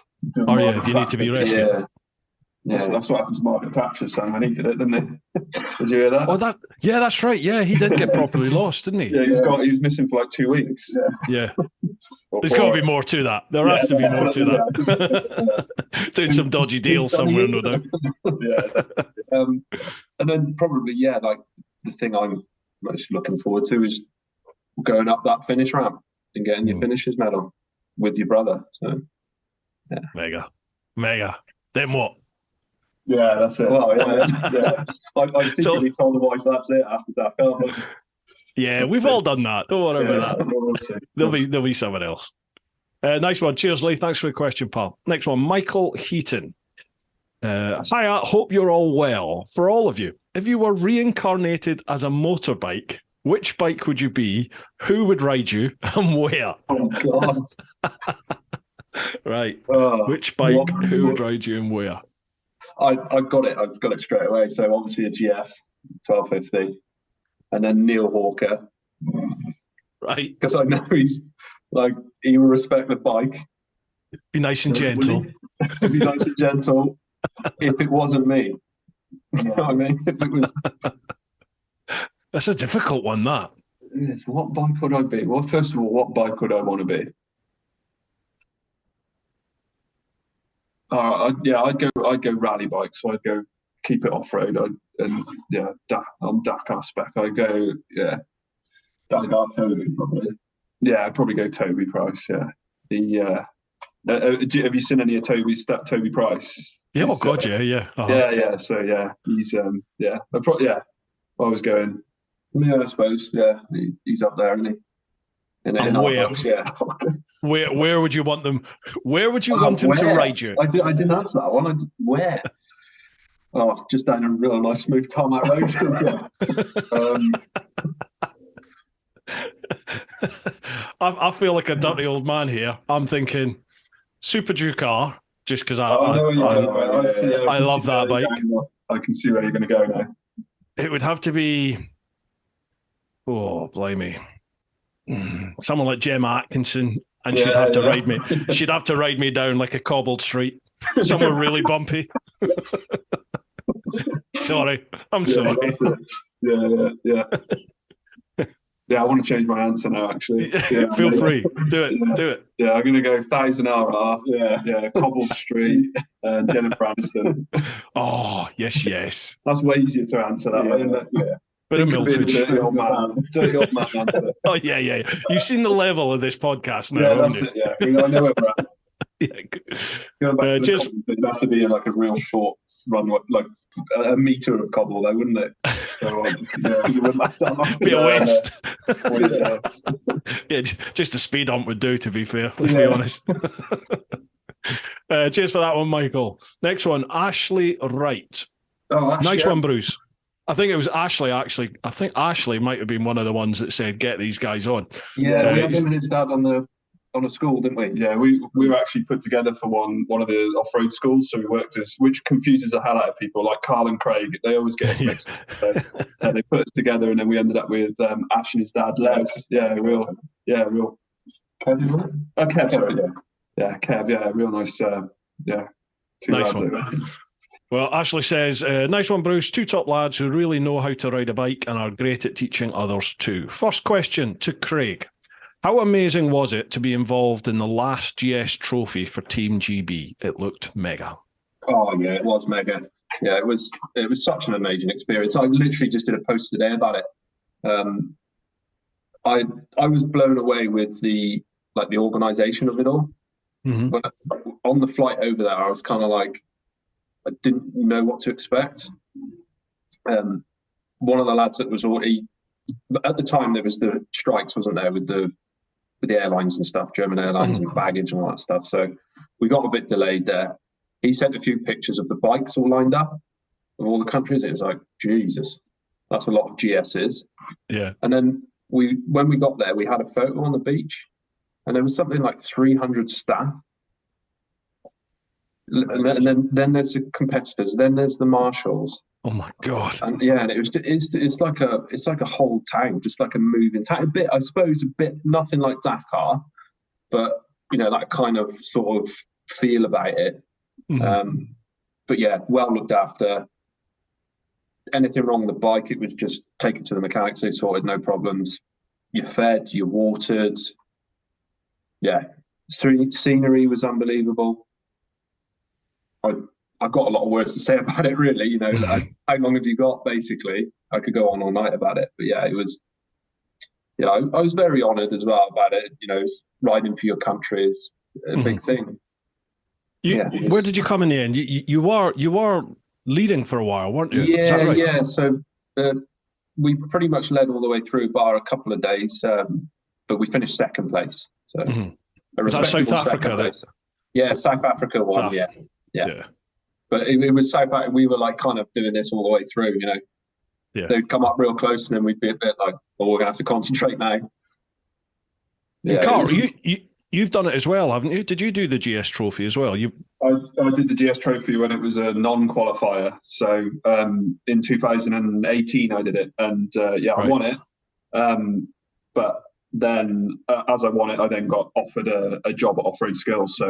Oh, yeah, if you need to be rescued. Yeah, that's what happened to Margaret Thatcher's son when he did it, didn't he? Did you hear that? Oh, that's right. Yeah, he did get properly lost, didn't he? Yeah, he was missing for like 2 weeks. Yeah. There's got to be more to that. There has to be more to that. Doing some dodgy deals somewhere, no doubt. And then probably, like the thing I'm most looking forward to is going up that finish ramp and getting your finisher's medal with your brother. So, yeah. Mega. Then what? Yeah, that's it. Well, I secretly told the wife that's it after Dakar. Yeah, we've all done that. Don't worry about that. There'll be someone else. Nice one. Cheers, Lee. Thanks for the question, pal. Next one, Michael Heaton. Hi, hope you're all well. For all of you, if you were reincarnated as a motorbike, which bike would you be? Who would ride you and where? Oh, God. Right. Which bike, who would ride you and where? I've got it straight away. So obviously a GS 1250, and then Neil Hawker, right? Because I know he's like, he will respect the bike. Be nice and gentle. Be nice and gentle. If it wasn't me, you know what I mean? If it was, that's a difficult one. That. Yes. What bike would I be? Well, first of all, what bike would I want to be? I'd go rally bike, so I'd go keep it off road. On Dakar spec, I'd go Dakar Toby probably. Yeah, I'd probably go Toby Price. Yeah, have you seen any of Toby Price? Yeah, oh God, yeah. Yeah. So he's I was going. Yeah, I suppose. Yeah, he's up there, isn't he? And where? Books, yeah. Where would you want them? Where would you want him to ride you? I didn't answer that one. Where? Oh, just down a real nice smooth tarmac road. I feel like a dirty old man here. I'm thinking TeapotOne, just because I love that bike. I can see where you're going to go now. It would have to be, blimey, someone like Gemma Atkinson, and she'd have to ride me. She'd have to ride me down like a cobbled street, somewhere really bumpy. Sorry, I'm sorry. Yeah. Yeah, I want to change my answer now, actually. Yeah, Feel free. Do it. Yeah, I'm going to go 1000 RR. Yeah, cobbled street, Jennifer Aniston. Oh, yes. That's way easier to answer that way, isn't it? Yeah. Bit of Milford. Dirty old man answer. Oh, yeah. You've seen the level of this podcast now, yeah, that's it, yeah. I know where we're at. Yeah. Just it'd have to be like a real short run, like a metre of cobble, though, wouldn't it? So, it wouldn't be a waste. Yeah, just a speed hump would do, to be fair. Let's be honest. Cheers for that one, Michael. Next one, Ashley Wright. Oh, nice one, Bruce. I think it was Ashley, actually. I think Ashley might have been one of the ones that said, get these guys on. Yeah, we had him and his dad on a school, didn't we? Yeah, we were actually put together for one of the off-road schools, so we worked as, which confuses the hell out of people, like Carl and Craig. They always get us mixed up. So, they put us together, and then we ended up with Ash and his dad, Les. Real. Kev, Kev, sorry. Yeah, Kev. Yeah, real nice. Two nice lads. One. Well, Ashley says, nice one, Bruce. Two top lads who really know how to ride a bike and are great at teaching others too. First question to Craig. How amazing was it to be involved in the last GS trophy for Team GB? It looked mega. Oh, yeah, it was mega. Yeah, it was such an amazing experience. I literally just did a post today about it. I was blown away with the organisation of it all. Mm-hmm. But on the flight over there, I was kind of like, I didn't know what to expect. One of the lads that was already, at the time, there was the strikes, wasn't there, with the airlines and stuff, German airlines and baggage and all that stuff. So we got a bit delayed there. He sent a few pictures of the bikes all lined up of all the countries. It was like, Jesus, that's a lot of GSs. Yeah. And then when we got there, we had a photo on the beach, and there was something like 300 staff. And then there's the competitors, then there's the marshals. Oh my God! And yeah, and it's like a whole town, just like a moving town. A bit, I suppose, nothing like Dakar, but that kind of sort of feel about it. But yeah, well looked after. Anything wrong with the bike, it was just take it to the mechanics. They sorted, no problems. You're fed, you're watered. Yeah, scenery was unbelievable. I've got a lot of words to say about it, really. How long have you got? Basically, I could go on all night about it. But yeah, it was. Yeah, I was very honoured as well about it. Riding for your country is a big thing. Where did you come in the end? You were leading for a while, weren't you? Yeah, is that right? Yeah. So we pretty much led all the way through, bar a couple of days, but we finished second place. So was that South Africa? Yeah, South Africa won. Yeah. But it was South Africa. We were like kind of doing this all the way through. Yeah. They'd come up real close, and then we'd be a bit like, "Well, we're gonna have to concentrate now." Yeah, Carl, you've done it as well, haven't you? Did you do the GS Trophy as well? I did the GS Trophy when it was a non-qualifier. So in 2018 I did it, and I won it. But then as I won it, I then got offered a job at Off-Road Skills. So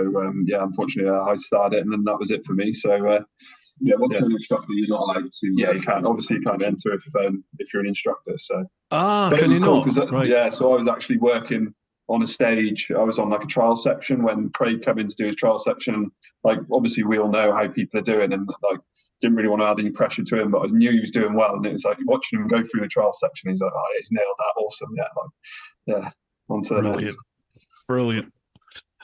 unfortunately I started, and then that was it for me. So once you're an instructor, you're not allowed to. Yeah, you can't. Obviously, you can't enter if you're an instructor. So can you not? Right. Yeah, so I was actually working on a stage. I was on like a trial section when Craig came in to do his trial section. Like, obviously we all know how people are doing, and like didn't really want to add any pressure to him, but I knew he was doing well, and it was like watching him go through the trial section. He's like, oh, he's nailed that, awesome. On to the next. Brilliant.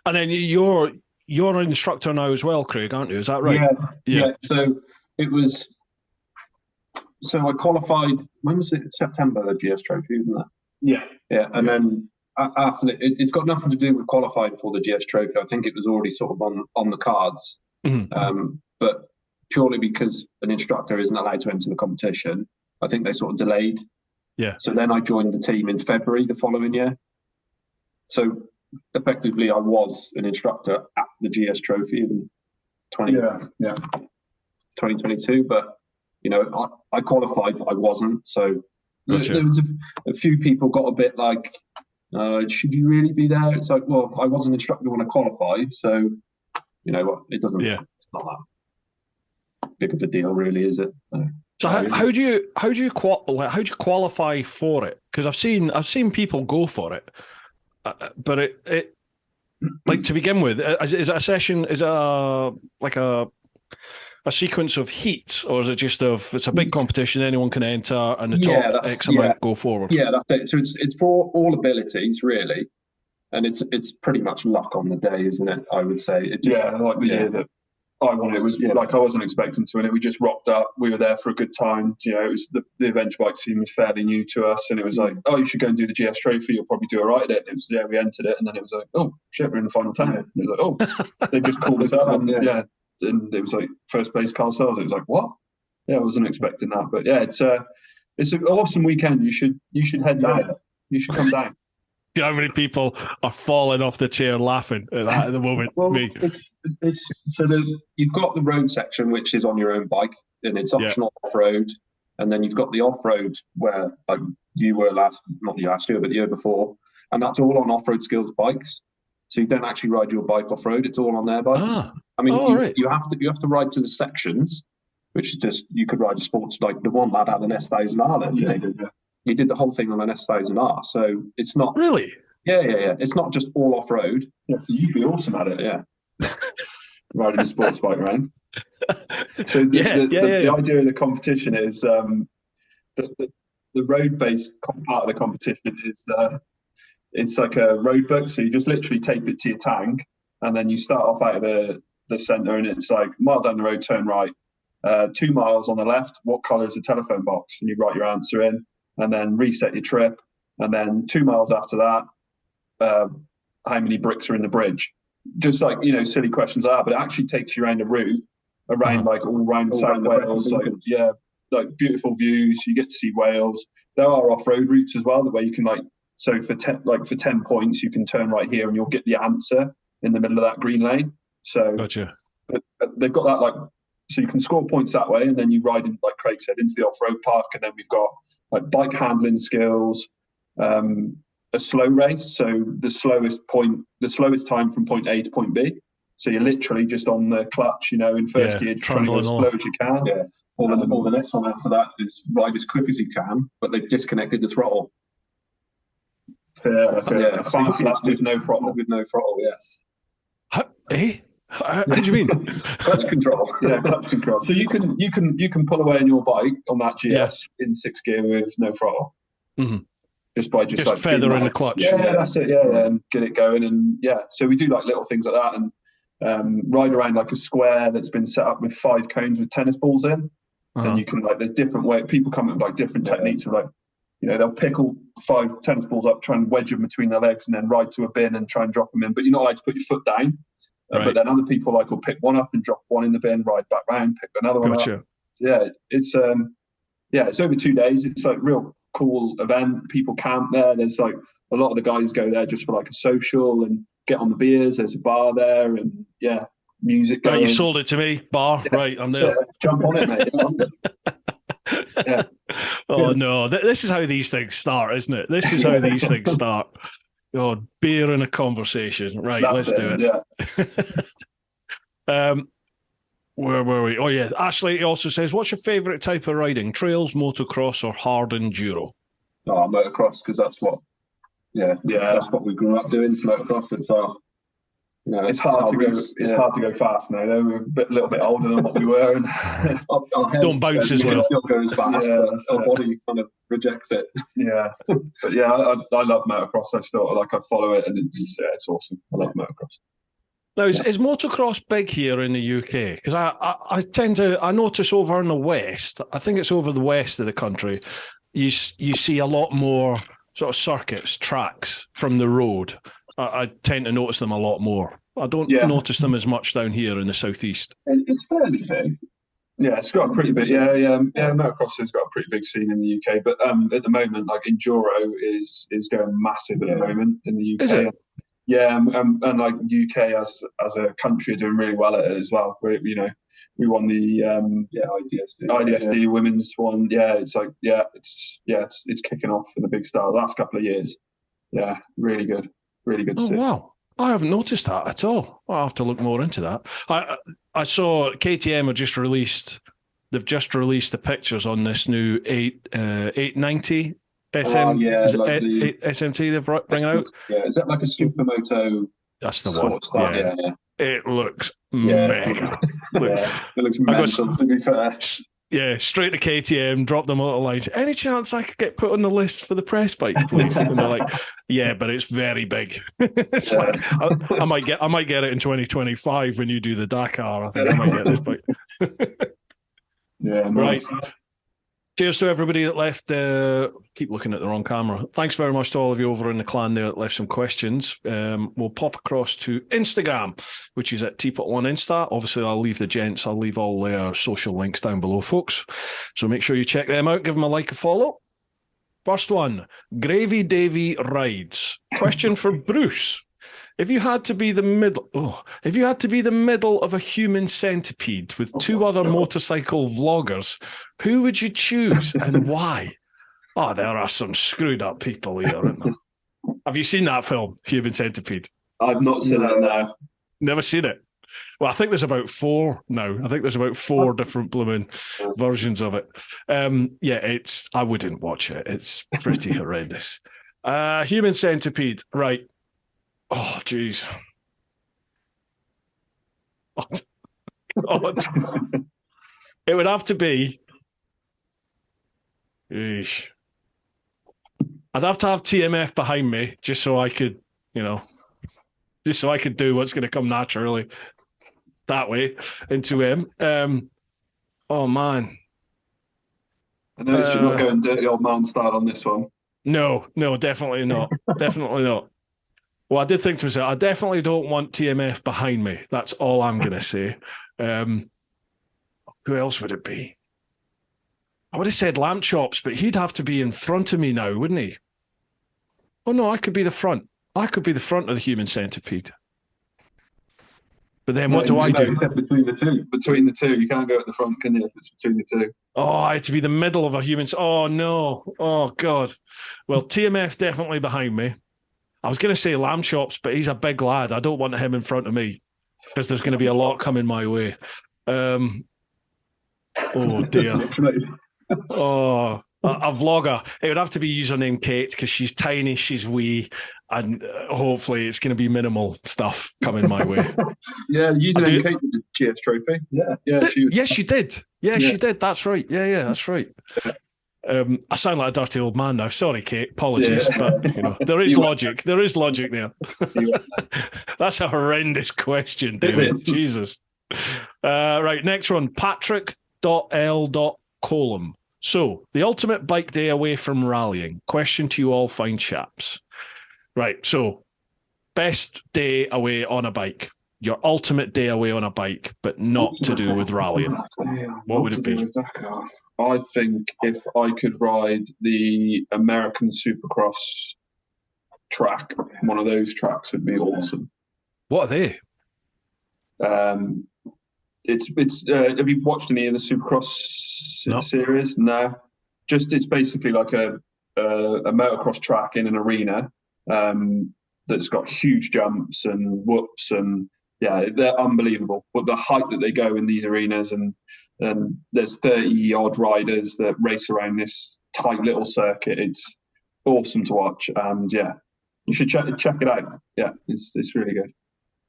And then you're an instructor now as well, Craig, aren't you? Is that right? Yeah. So it was. So I qualified. When was it? September, the GS Trophy, isn't it? Yeah. And then after it's got nothing to do with qualifying for the GS Trophy. I think it was already sort of on the cards, but purely because an instructor isn't allowed to enter the competition, I think they sort of delayed. Yeah. So then I joined the team in February the following year. So effectively, I was an instructor at the GS Trophy in 2022, but I qualified, but I wasn't. So there was a few people got a bit like, should you really be there? It's like, well, I was an instructor when I qualified, so it doesn't. Yeah. It's not that big of a deal, really, is it? So how do you qualify for it? Because I've seen people go for it, but it like to begin with, is it a session? Is it like a sequence of heats, or is it just it's a big competition, anyone can enter, and the top X amount go forward? Yeah, that's it. So it's for all abilities, really, and it's pretty much luck on the day, isn't it? I would say. Like the year that I won it was like I wasn't expecting to win it. We just rocked up. We were there for a good time. It was the adventure bike scene was fairly new to us, and it was like, oh, you should go and do the GS Trophy. You'll probably do all right at it. And it was we entered it, and then it was like, oh shit, we're in the final 10. And it was like, oh, they just called us up, and and it was like first place Carl Searles. It was like, what? Yeah, I wasn't expecting that, but it's an awesome weekend. You should head down. You should come down. You know how many people are falling off the chair laughing at that at the moment? Well, you've got the road section, which is on your own bike, and it's optional off-road. And then you've got the off-road where you were not last year, but the year before. And that's all on Off-Road Skills bikes. So you don't actually ride your bike off-road. It's all on their bikes. I mean, you have to ride to the sections, which is just, you could ride a sports, like the one lad had an S1000R. He did the whole thing on an S1000R, so it's not really. Yeah. It's not just all off road. Yeah, so you'd be awesome at it. Yeah, riding a sports bike around. So the idea of the competition is the road-based part of the competition is it's like a road book. So you just literally tape it to your tank, and then you start off out of the centre, and it's like mile down the road, turn right. 2 miles on the left. What colour is the telephone box? And you write your answer in. And then reset your trip, and then 2 miles after that, how many bricks are in the bridge? Just like silly questions but it actually takes you around the route, around like all around South Wales, like beautiful views. You get to see Wales. There are off-road routes as well, the way you can like So for 10 points, you can turn right here and you'll get the answer in the middle of that green lane. So Gotcha. but they've got that so you can score points that way, and then you ride in, like Craig said, into the off-road park, and then we've got like bike handling skills, a slow race. So the slowest time from point A to point B. So you're literally just on the clutch, in first gear, just trying to go as slow as you can. Yeah. Or the next one after that is ride as quick as you can, but they've disconnected the throttle. Yeah. Fancy that's with no throttle. With no throttle, yeah. How do you mean? Clutch control. Yeah, clutch control. So you can pull away on your bike on that GS in 6th gear with no throttle. Mm-hmm. Just by like feather in the clutch. Yeah, that's it. Yeah, and get it going, and so we do like little things like that, and ride around like a square that's been set up with 5 cones with tennis balls in, and you can there's different ways. People come up with like different techniques of they'll pick all 5 tennis balls up, try and wedge them between their legs, and then ride to a bin and try and drop them in. But you're not allowed to put your foot down. Right. But then other people will pick one up and drop one in the bin, ride back round, pick another one up. Yeah, it's over 2 days. It's like real cool event. People camp there. There's like a lot of the guys go there just for like a social and get on the beers. There's a bar there, and music going. Right, you sold it to me. Bar, right? I'm there. Jump on it, mate. Yeah. Oh no, this is how these things start, isn't it? This is how these things start. God, beer and a conversation. Right, let's do it. Yeah. Where were we? Oh, yeah. Ashley also says, what's your favourite type of riding? Trails, motocross, or hard enduro? Oh, motocross, because that's what we grew up doing. Motocross. It's it's hard to go. It's hard to go fast now. Though we're a little bit older than what we were, and don't bounce as well. Still goes fast. Our body kind of rejects it. Yeah, but I love motocross. I follow it, and it's awesome. I love motocross. Now, is motocross big here in the UK? Because I notice over in the West, I think it's over the west of the country, you see a lot more sort of circuits, tracks from the road. I tend to notice them a lot more. I don't notice them as much down here in the southeast. It's fairly big. Yeah, it's got a pretty big. Motocross has got a pretty big scene in the UK. But at the moment, like enduro is going massive at the moment in the UK. Is it? Yeah, and like UK as a country are doing really well at it as well. We won the IDSD women's one. Yeah, it's kicking off for the big star the last couple of years. Yeah, really good stuff. Wow, I haven't noticed that at all. I'll have to look more into that. I saw KTM have just released. They've just released the pictures on this new 890 SMT they've bring out. Yeah, is that like a supermoto? That's the one. Yeah. It looks mega. It looks mental, to be fair. Yeah, straight to KTM, drop them a little line. Any chance I could get put on the list for the press bike, please? And they're like, yeah, but it's very big. It's like I might get it in 2025 when you do the Dakar. I think I might get this bike. Yeah, nice. Right. Cheers to everybody that left. Keep looking at the wrong camera. Thanks very much to all of you over in the clan there that left some questions. We'll pop across to Instagram, which is at TeapotOne Insta. Obviously, I'll leave all their social links down below, folks. So make sure you check them out. Give them a like, a follow. First one, Gravy Davy Rides. Question for Bruce. If you had to be the middle of a human centipede with 2 other motorcycle vloggers, who would you choose and why? Oh, there are some screwed up people here, aren't there? Have you seen that film, Human Centipede? I've not seen it now. Never seen it. Well, I think there's about 4 now. I think there's about 4 different blooming versions of it. I wouldn't watch it. It's pretty horrendous. Human Centipede, right. Oh, jeez. It would have to be... Eesh. I'd have to have TMF behind me just so I could, do what's going to come naturally that way into him. Oh, man. I noticed you're not going dirty old man style on this one. No, definitely not. Definitely not. Well, I did think to myself, I definitely don't want TMF behind me. That's all I'm going to say. Who else would it be? I would have said Lamb Chops, but he'd have to be in front of me now, wouldn't he? Oh no, I could be the front. I could be the front of the human centipede. But then what do I do? Between the two. Between the two, you can't go at the front, can you? If it's between the two. Oh, I had to be the middle of a human. Oh no. Oh God. Well, TMF definitely behind me. I was going to say Lamb Chops, but he's a big lad. I don't want him in front of me because there's going to be a lot coming my way. Oh dear. Oh, a vlogger. It would have to be username Kate because she's tiny, she's wee, and hopefully it's going to be minimal stuff coming my way. Yeah, username Kate did the GS trophy. Yeah, yes, she did. Yeah, she did. That's right. Yeah, that's right. I sound like a dirty old man now. Sorry, Kate. Apologies, but there is logic. There is logic there. That's a horrendous question, David. Jesus. Right, next one. Patrick.L.Colum. So, the ultimate bike day away from rallying. Question to you all fine chaps. Right, so, best day away on a bike. Your ultimate day away on a bike, but not to do with rallying. What would it be? I think if I could ride the American Supercross track, one of those tracks would be awesome. What are they? It's have you watched any of the Supercross series? No. Just it's basically like a motocross track in an arena that's got huge jumps and whoops and they're unbelievable. But the height that they go in these arenas and there's 30 odd riders that race around this tight little circuit. It's awesome to watch and you should check it out. Yeah, it's really good.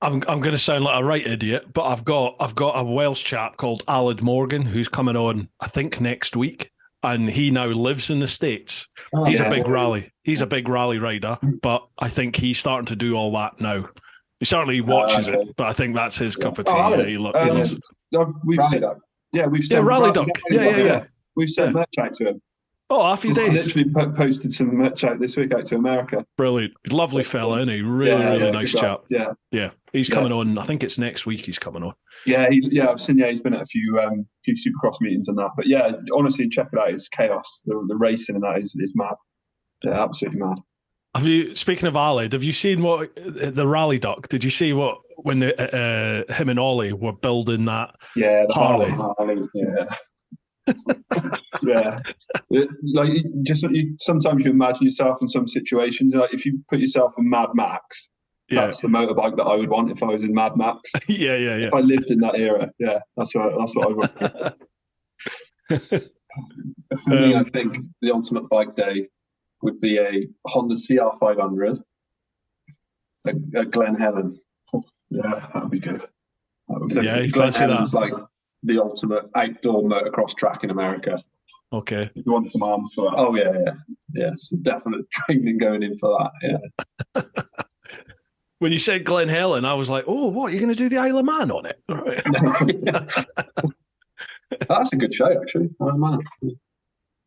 I'm going to sound like a right idiot, but I've got a Welsh chap called Aled Morgan who's coming on, I think, next week, and he now lives in the States. He's a big rally rider, but I think he's starting to do all that now. He certainly watches it, but I think that's his cup of tea. He loves it. We've sent Rally Duck. Yeah. We've sent merch out to him. Oh, happy days. Literally posted some merch out this week out to America. Brilliant. Lovely fella, isn't he? Really nice chap. Yeah. He's coming on. I think it's next week he's coming on. Yeah, I've seen, he's been at a few Supercross meetings and that. But yeah, honestly, check it out. It's chaos. The racing and that is mad. Yeah, absolutely mad. Speaking of Aled, have you seen what the Rally Duck? Did you see what when him and Ollie were building that Harley? Yeah, like sometimes you imagine yourself in some situations. Like if you put yourself in Mad Max, that's the motorbike that I would want if I was in Mad Max. Yeah. If I lived in that era, that's what I would. For me, I think the ultimate bike day would be a Honda CR500, a Glen Helen. Yeah, that'd be good. Glen Helen's like the ultimate outdoor motocross track in America. Okay. If you want some arms for that. Oh yeah. Some definite training going in for that. Yeah. When you said Glen Helen, I was like, oh, what? You're going to do the Isle of Man on it? That's a good show, actually. Isle of Man.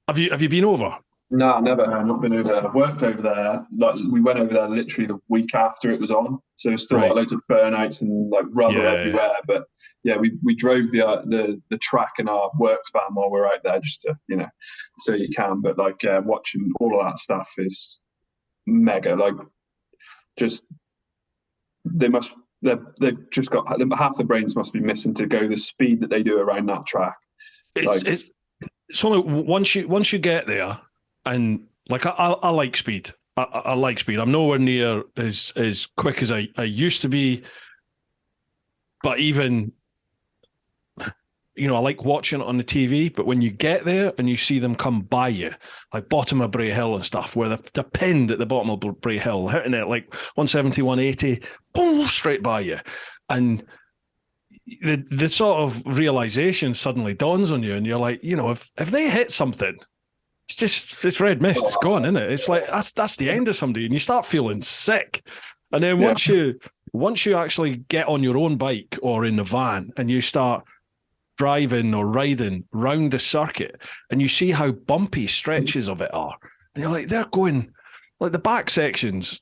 Have you been over? No, never. I've not been over there. I've worked over there. Like we went over there literally the week after it was on, so there's still loads of burnouts and like rubber everywhere. But we drove the track in our works van while we were out there just to so you can. But like watching all of that stuff is mega. Like just they've just got half the brains must be missing to go the speed that they do around that track. It's only once you get there. And like I like speed. I like speed. I'm nowhere near as quick as I used to be. But even, I like watching it on the TV. But when you get there and you see them come by you, like bottom of Bray Hill and stuff, where they're pinned at the bottom of Bray Hill, hitting it like 170, 180, boom, straight by you. And the sort of realization suddenly dawns on you, and you're like, if they hit something, it's red mist. It's gone, isn't it? It's like that's the end of somebody, and you start feeling sick. And then once you actually get on your own bike or in the van and you start driving or riding round the circuit, and you see how bumpy stretches of it are, and you're like, they're going like the back sections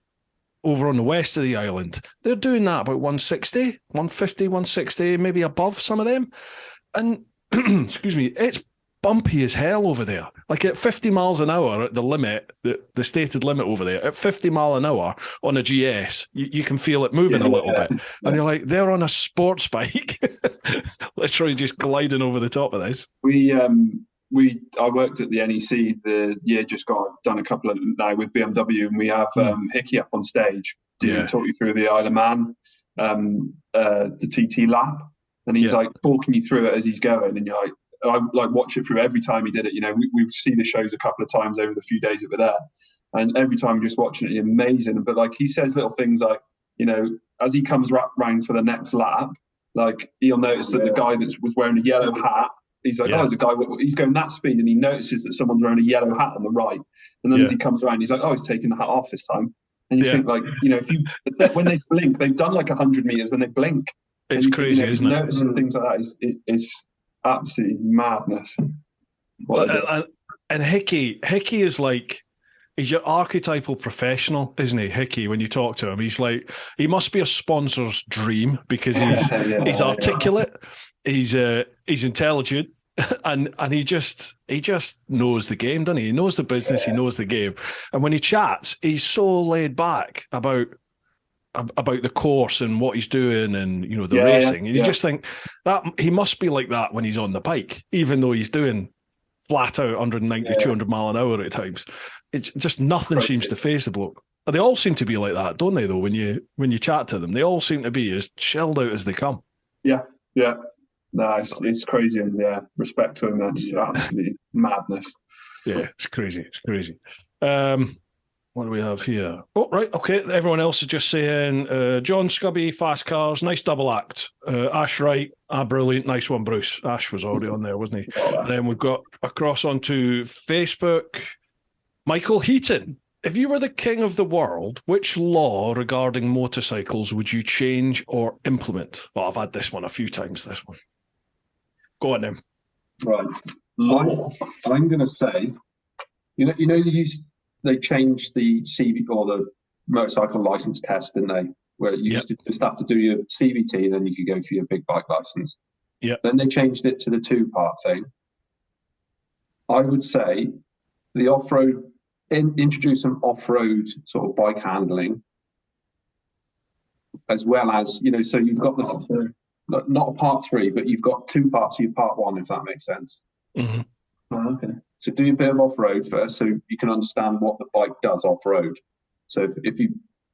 over on the west of the island. They're doing that about 160, 150, 160, maybe above some of them. And excuse me, bumpy as hell over there. Like at 50 miles an hour at the limit, the stated limit over there, at 50 mile an hour on a GS, you can feel it moving a little bit. And you're like, they're on a sports bike, literally just gliding over the top of this. I worked at the NEC the year just got. I've done a couple of now with BMW, and we have Hickey up on stage to talk you through the Isle of Man, the TT lap, and he's like talking you through it as he's going, and you're like, I like watch it through every time he did it. You know, we see the shows a couple of times over the few days that we're there, and every time you're just watching it, amazing. But like he says little things like, you know, as he comes round for the next lap, like he'll notice that the guy that was wearing a yellow hat. He's like, oh, there's a guy, he's going that speed, and he notices that someone's wearing a yellow hat on the right. And then as he comes around, he's like, oh, he's taking the hat off this time. And you think, like, you know, when they blink, they've done like 100 meters when they blink. It's crazy, you know, isn't it? Noticing things like that it's absolutely madness. And Hickey is like, he's your archetypal professional, isn't he? Hickey, when you talk to him, he's like, he must be a sponsor's dream because he's articulate. He's intelligent, and he just knows the game, doesn't he? He knows the business, he knows the game, and when he chats, he's so laid back about the course and what he's doing, and you know the racing. And you just think that he must be like that when he's on the bike, even though he's doing flat out 190, 200 mile an hour at times. It's just nothing seems to faze the bloke. They all seem to be like that, don't they? Though when you chat to them, they all seem to be as chilled out as they come. Yeah. No, it's crazy, and respect to him. That's absolutely madness. Yeah, it's crazy. What do we have here? Oh, right, okay. Everyone else is just saying, John Scubby, fast cars, nice double act. Ash Wright, brilliant, nice one, Bruce. Ash was already on there, wasn't he? And then we've got across onto Facebook, Michael Heaton. If you were the king of the world, which law regarding motorcycles would you change or implement? Well, I've had this one a few times, this one. Go on then. Right. Law. I'm going to say, they changed the CVT or the motorcycle license test, didn't they? Where you used to just have to do your CVT and then you could go for your big bike license. Yeah. Then they changed it to the 2-part thing. I would say the off-road, introduce some off-road sort of bike handling, as well as, so you've got not a part 3, but you've got 2 parts of your part 1, if that makes sense. Mm-hmm. Oh, okay. So do a bit of off-road first so you can understand what the bike does off-road. So if you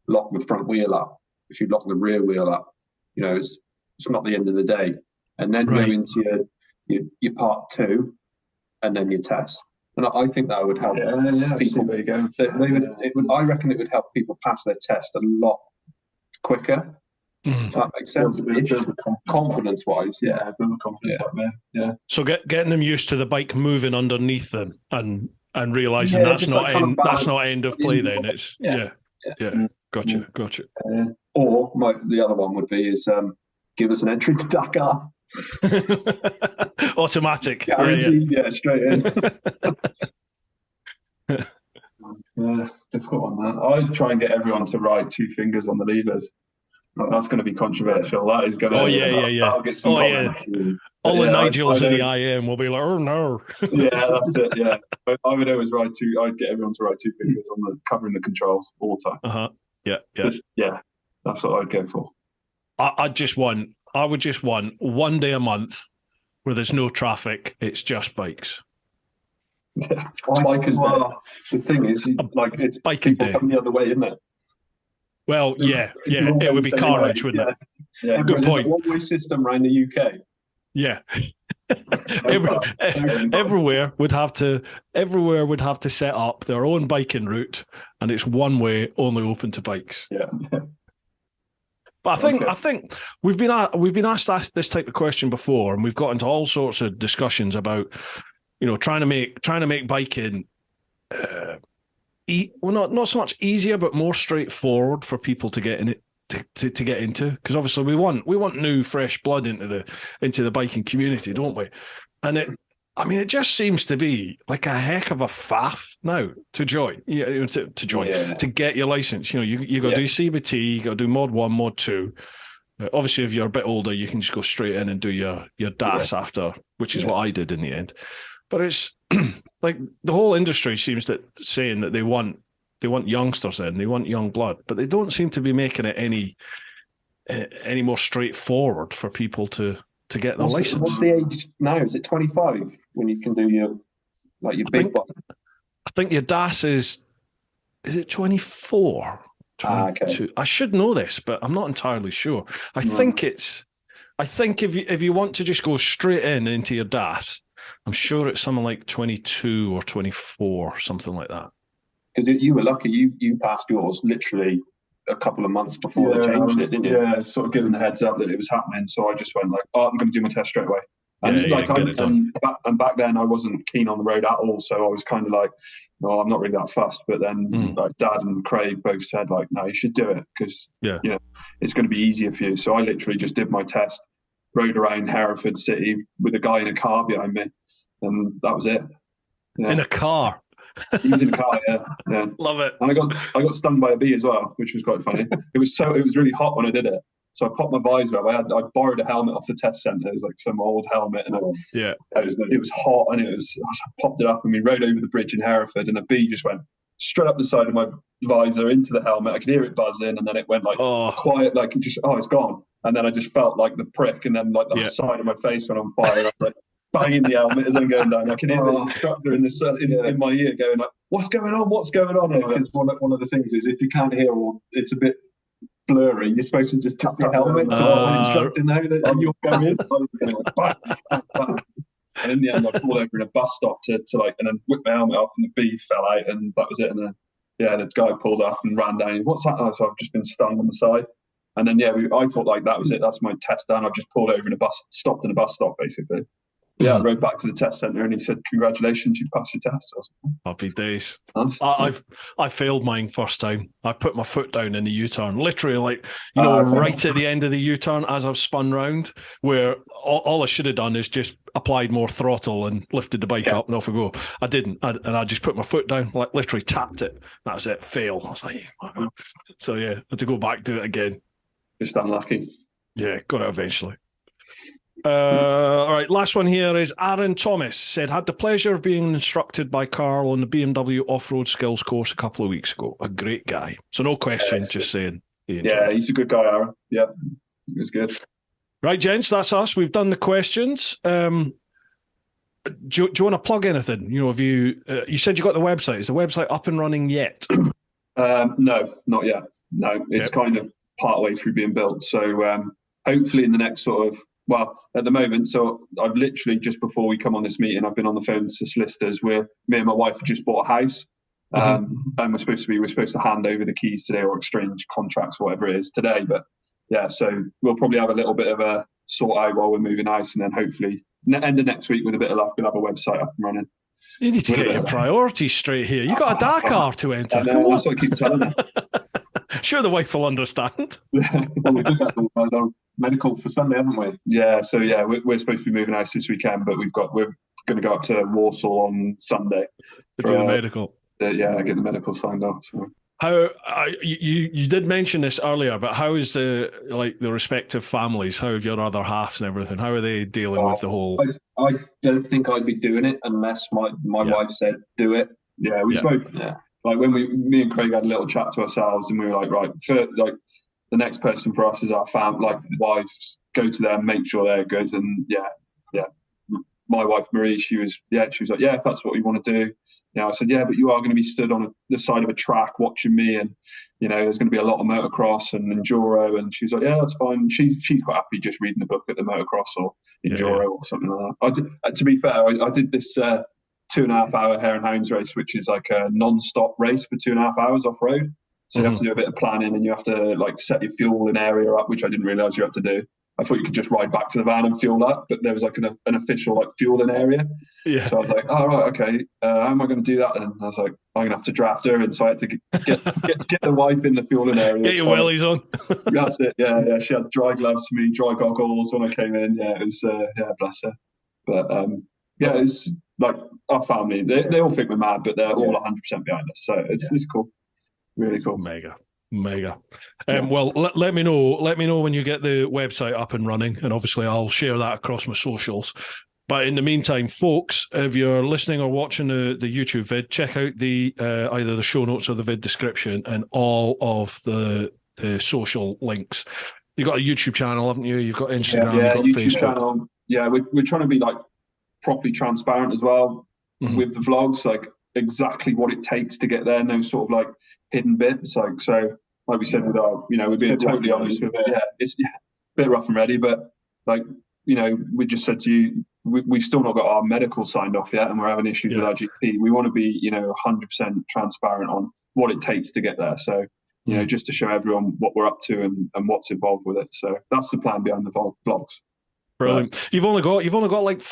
lock the front wheel up, if you lock the rear wheel up, it's not the end of the day. And then go into your part 2 and then your test. And I think that would help people. There you go. I reckon it would help people pass their test a lot quicker. If that makes sense. Confidence-wise, build confidence up there. Yeah. So getting them used to the bike moving underneath them and realizing that's not end of play. Then it's Gotcha. Or the other one would be give us an entry to Dakar. Automatic. Guaranteed, straight in. Difficult on that. I'd try and get everyone to ride 2 fingers on the levers. That's going to be controversial. That is going to. That'll get some comments. All the Nigels in the IM will be like, oh no. That's it. Yeah, I would always ride 2. I'd get everyone to ride 2 fingers on covering the controls all the time. That's what I'd go for. I would just want one day a month where there's no traffic. It's just bikes. Yeah, bikers. The thing is, it's biking day. Coming the other way, isn't it? Well, it would be carnage, wouldn't it? Yeah, good point. There's a one-way system around the UK. Yeah. Everywhere would have to set up their own biking route, and it's one way, only open to bikes. Yeah. But I think we've been asked this type of question before, and we've got into all sorts of discussions about, trying to make biking, not so much easier, but more straightforward for people to get in it. To get into, because obviously we want new fresh blood into the biking community, don't we? And it just seems to be like a heck of a faff now to join. To get your license. You got to do CBT, you got to do mod 1, mod 2. Obviously, if you're a bit older, you can just go straight in and do your DAS after, which is what I did in the end. But it's like the whole industry seems to saying that they want youngsters in, they want young blood, but they don't seem to be making it any more straightforward for people to get their license. What's the age now? Is it 25 when you can do your big one? I think your DAS is it 24? 22. Okay. I should know this, but I'm not entirely sure. I think if you want to just go straight into your DAS, I'm sure it's something like 22 or 24, something like that. Because you were lucky, you passed yours literally a couple of months before they changed it, didn't you? Yeah, sort of given the heads up that it was happening. So I just went like, I'm going to do my test straight away. And get it done. Back then I wasn't keen on the road at all. So I was kind of like, no, I'm not really that fussed. But then like Dad and Craig both said like, no, you should do it because it's going to be easier for you. So I literally just did my test, rode around Hereford City with a guy in a car behind me, and that was it. Yeah. In a car. He was in a car, yeah. Love it. And I got stung by a bee as well, which was quite funny. It was really hot when I did it. So I popped my visor up. I borrowed a helmet off the test centre. It was like some old helmet, and it was hot, and I popped it up, and we rode over the bridge in Hereford, and a bee just went straight up the side of my visor into the helmet. I could hear it buzzing, and then it went like quiet, like it's gone. And then I just felt like the prick, and then like the side of my face went on fire. And I was like banging the helmet as I'm going down. I can hear the instructor in my ear going like, "What's going on? What's going on?" Because one of the things is if you can't hear or it's a bit blurry, you're supposed to just tap your helmet to let the instructor know that you're going. And in the end, I pulled over in a bus stop to and then whipped my helmet off, and the bee fell out, and that was it. And then the guy pulled up and ran down. What's that? Oh, so I've just been stung on the side. And then I thought like that was it. That's my test done. I've just pulled over in a bus, stopped in a bus stop basically. I rode back to the test centre, and he said, "Congratulations, you passed your test." Happy days. Nice. I failed mine first time. I put my foot down in the U-turn, literally right at the end of the U-turn as I've spun round, where all I should have done is just applied more throttle and lifted the bike up and off we go. I didn't, and I just put my foot down, like literally tapped it. That was it. Fail. I was like, so I had to go back to it again. Just unlucky. Yeah, got it eventually. All right, last one here is Aaron Thomas said, had the pleasure of being instructed by Carl on the BMW off-road skills course a couple of weeks ago. A great guy. So no question, just saying. He's a good guy, Aaron. Yeah, he was good. Right, gents, that's us. We've done the questions. Do you want to plug anything? Have you said you got the website. Is the website up and running yet? No, not yet. No, it's kind of part way through being built. So hopefully in the next at the moment, so I've literally just before we come on this meeting, I've been on the phone to solicitors where me and my wife have just bought a house, and we're supposed to hand over the keys today or exchange contracts or whatever it is today. But so we'll probably have a little bit of a sort out while we're moving house, and then hopefully end of next week with a bit of luck, we'll have a website up and running. You need to get your priorities straight here. You got a Dakar to enter. I know, that's what I keep telling her. Sure, the wife will understand. Well, we just have to organise our medical for Sunday, haven't we? Yeah, so we're supposed to be moving house this weekend, but we're going to go up to Warsaw on Sunday to do the medical. Get the medical signed off. So. How you did mention this earlier, but how is the respective families? How have your other halves and everything? How are they dealing with the whole? I don't think I'd be doing it unless my wife said do it. Yeah, we both. Yeah. Like when me and Craig had a little chat to ourselves, and we were like, right, the next person for us is our family, like wives. Go to them, make sure they're good, and my wife Marie, she was like, if that's what you want to do. I said, but you are going to be stood on the side of a track watching me, and there's going to be a lot of motocross and enduro. And she was like, that's fine. She's quite happy just reading the book at the motocross or enduro or something like that. To be fair, I did this 2.5 hour Hare and Hounds race, which is like a non-stop race for 2.5 hours off road. So you have to do a bit of planning, and you have to set your fuel and area up, which I didn't realise you had to do. I thought you could just ride back to the van and fuel up, but there was like an official fueling area. Yeah. So I was like, oh, right, okay. How am I going to do that? And I was like, I'm going to have to draft her in. So I had to get the wife in the fueling area. Get your wellies on. That's it. Yeah. She had dry gloves for me, dry goggles when I came in. Yeah, it was, bless her. But it's like our family, they all think we're mad, but they're all 100% behind us. So it's cool. Really cool. Mega. Well, let me know when you get the website up and running, and obviously I'll share that across my socials. But in the meantime, folks, if you're listening or watching the YouTube vid, check out the either the show notes or the vid description and all of the social links. You've got a YouTube channel, haven't you? You've got Instagram, you've got YouTube Facebook. channel. Yeah, we're trying to be like properly transparent as well with the vlogs, like exactly what it takes to get there. No sort of like hidden bits. Like we said with our, we're being totally honest with it. Yeah, it's a bit rough and ready, but like, we just said to you, we've still not got our medical signed off yet, and we're having issues with our GP. We want to be, 100% transparent on what it takes to get there. So, just to show everyone what we're up to and what's involved with it. So that's the plan behind the vlogs. Brilliant. But you've only got like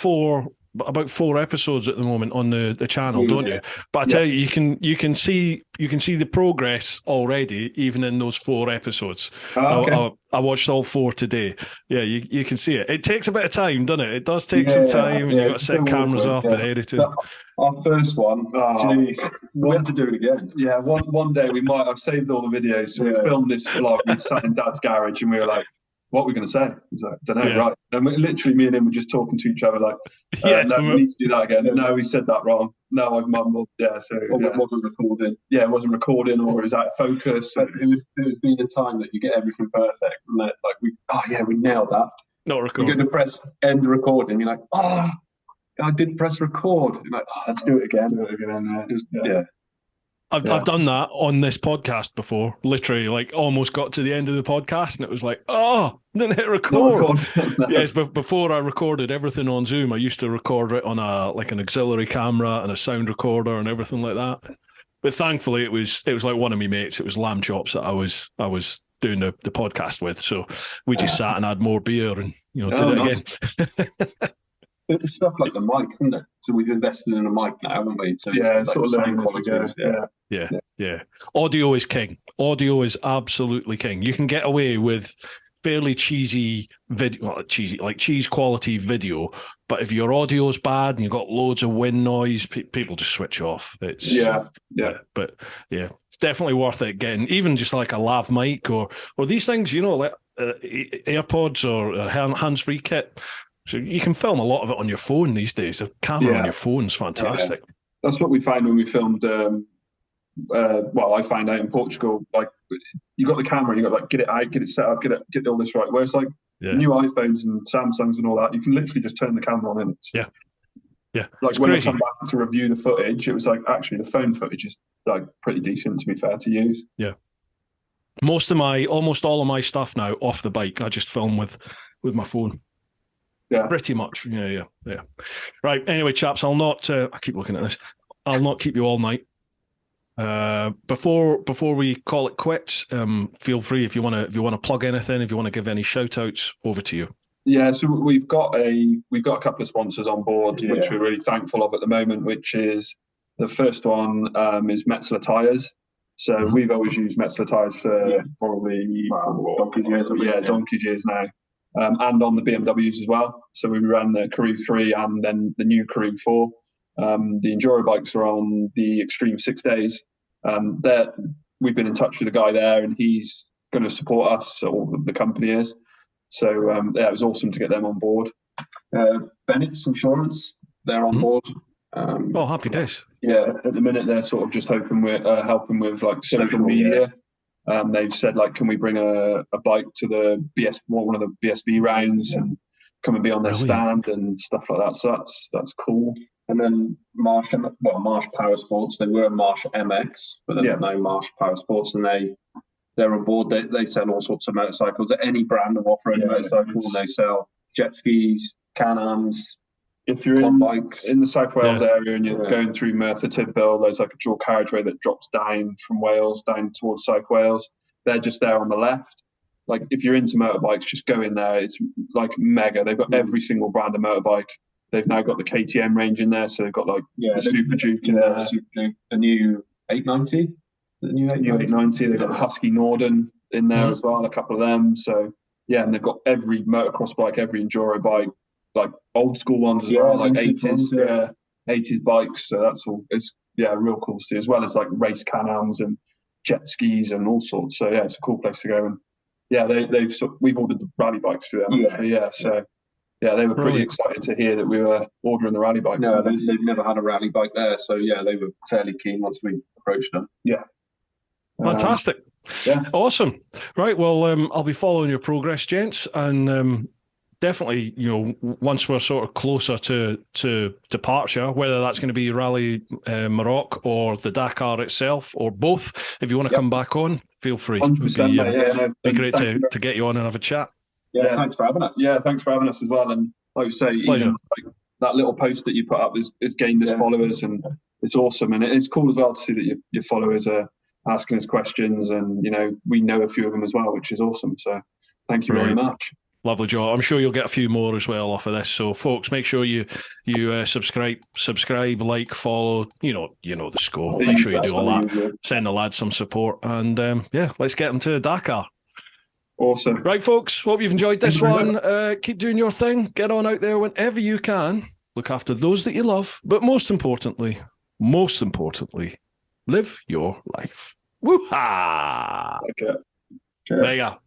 about 4 episodes at the moment on the channel, don't you? But I tell you, you can see the progress already, even in those 4 episodes. Okay. I watched all 4 today. Yeah, you can see it. It takes a bit of time, doesn't it? It does take some time. You've got to set cameras up and editing. Our first one, jeez, we have to do it again. Yeah, one day we might. I've saved all the videos. So we filmed this vlog. We sat in Dad's garage and we were like, what are we going to say? He's like, don't know, right? And literally, me and him were just talking to each other like, no, we need to do that again. No, we said that wrong. No, I've mumbled. Yeah, so it wasn't recording. Yeah, it wasn't recording, or it was out of focus. It would be the time that you get everything perfect, and then it's like, we nailed that. Not recording. You're going to press end recording. You're like, I did press record. You're like, let's do it again. I've done that on this podcast before. Literally, like almost got to the end of the podcast, and it was like, didn't hit record. Yes, but before I recorded everything on Zoom, I used to record it on an auxiliary camera and a sound recorder and everything like that. But thankfully, it was like one of my mates. It was Lamb Chops that I was doing the podcast with. So we just sat and had more beer and did it again. It's stuff like the mic, isn't it? So we've invested in a mic now, haven't we? So it's sort of sound quality. Yeah. Audio is king. Audio is absolutely king. You can get away with fairly cheesy video, like cheese quality video, but if your audio's bad and you've got loads of wind noise, people just switch off. It's but it's definitely worth it getting even just like a lav mic or these things, like AirPods or hands-free kit. So you can film a lot of it on your phone these days. The camera on your phone's fantastic. Yeah. That's what we found when we filmed. I find out in Portugal, like you got the camera, you got like get it out, get it set up, get all this right. Whereas like new iPhones and Samsungs and all that, you can literally just turn the camera on and it's Like it's when crazy. I come back to review the footage, it was like actually the phone footage is like pretty decent, to be fair, to use. Yeah. Almost all of my stuff now off the bike, I just film with my phone. Yeah, pretty much. Yeah. Right. Anyway, chaps, I'll not. I keep looking at this. I'll not keep you all night. Before we call it quits, feel free if you want to plug anything, if you want to give any shout outs, over to you. Yeah, so we've got a couple of sponsors on board, which we're really thankful of at the moment. Which is the first one is Metzeler Tires. So we've always used Metzeler Tires for probably donkey's years now. And on the BMWs as well. So we ran the Karoo 3 and then the new Karoo 4. The Enduro bikes are on the Extreme 6 days. We've been in touch with a guy there and he's going to support us, or the company is. So it was awesome to get them on board. Bennett's Insurance, they're on board. Happy days. Yeah, at the minute they're sort of just helping with like social media. They've said like, can we bring a bike to the one of the BSB rounds and come and be on their stand and stuff like that. So that's cool. And then Marsh Power Sports, they were Marsh MX, but they're now Marsh Power Sports, and they're on board. They sell all sorts of motorcycles, any brand of off-road motorcycle, and they sell jet skis, Can-Ams. If you're in the South Wales area and you're going through Merthyr Tydfil, there's like a dual carriageway that drops down from Wales down towards South Wales. They're just there on the left. Like if you're into motorbikes, just go in there. It's like mega. They've got every single brand of motorbike. They've now got the KTM range in there, so they've got like the Super Duke in there, the new 890. The new 890. They've got the Husky Norden in there as well, a couple of them. So and they've got every motocross bike, every enduro bike. Like old school ones as well, like 80s, 80s bikes. So that's all. It's real cool to see, as well as like race Can-Ams and jet skis and all sorts. So it's a cool place to go. And we've ordered the rally bikes through them. So yeah, they were pretty Brilliant. excited to hear that we were ordering the rally bikes. No, they've never had a rally bike there, so yeah, they were fairly keen once we approached them. Yeah. Fantastic. Yeah. Awesome. Right. Well, I'll be following your progress, gents, and definitely, once we're sort of closer to departure, whether that's going to be Rally Maroc or the Dakar itself, or both, if you want to come back on, feel free. 100%, mate. Yeah, be great to get you on and have a chat. Yeah, thanks for having us. Yeah, thanks for having us as well. And like you say, even like that little post that you put up has gained us followers, and it's awesome. And it's cool as well to see that your followers are asking us questions, and we know a few of them as well, which is awesome. So thank you very much. Lovely job. I'm sure you'll get a few more as well off of this. So, folks, make sure you subscribe, like, follow. You know the score. Make sure you do all that. Send the lads some support, and let's get them to Dakar. Awesome. Right, folks. Hope you've enjoyed this one. Keep doing your thing. Get on out there whenever you can. Look after those that you love, but most importantly, live your life. Woo-ha! Okay. There you go.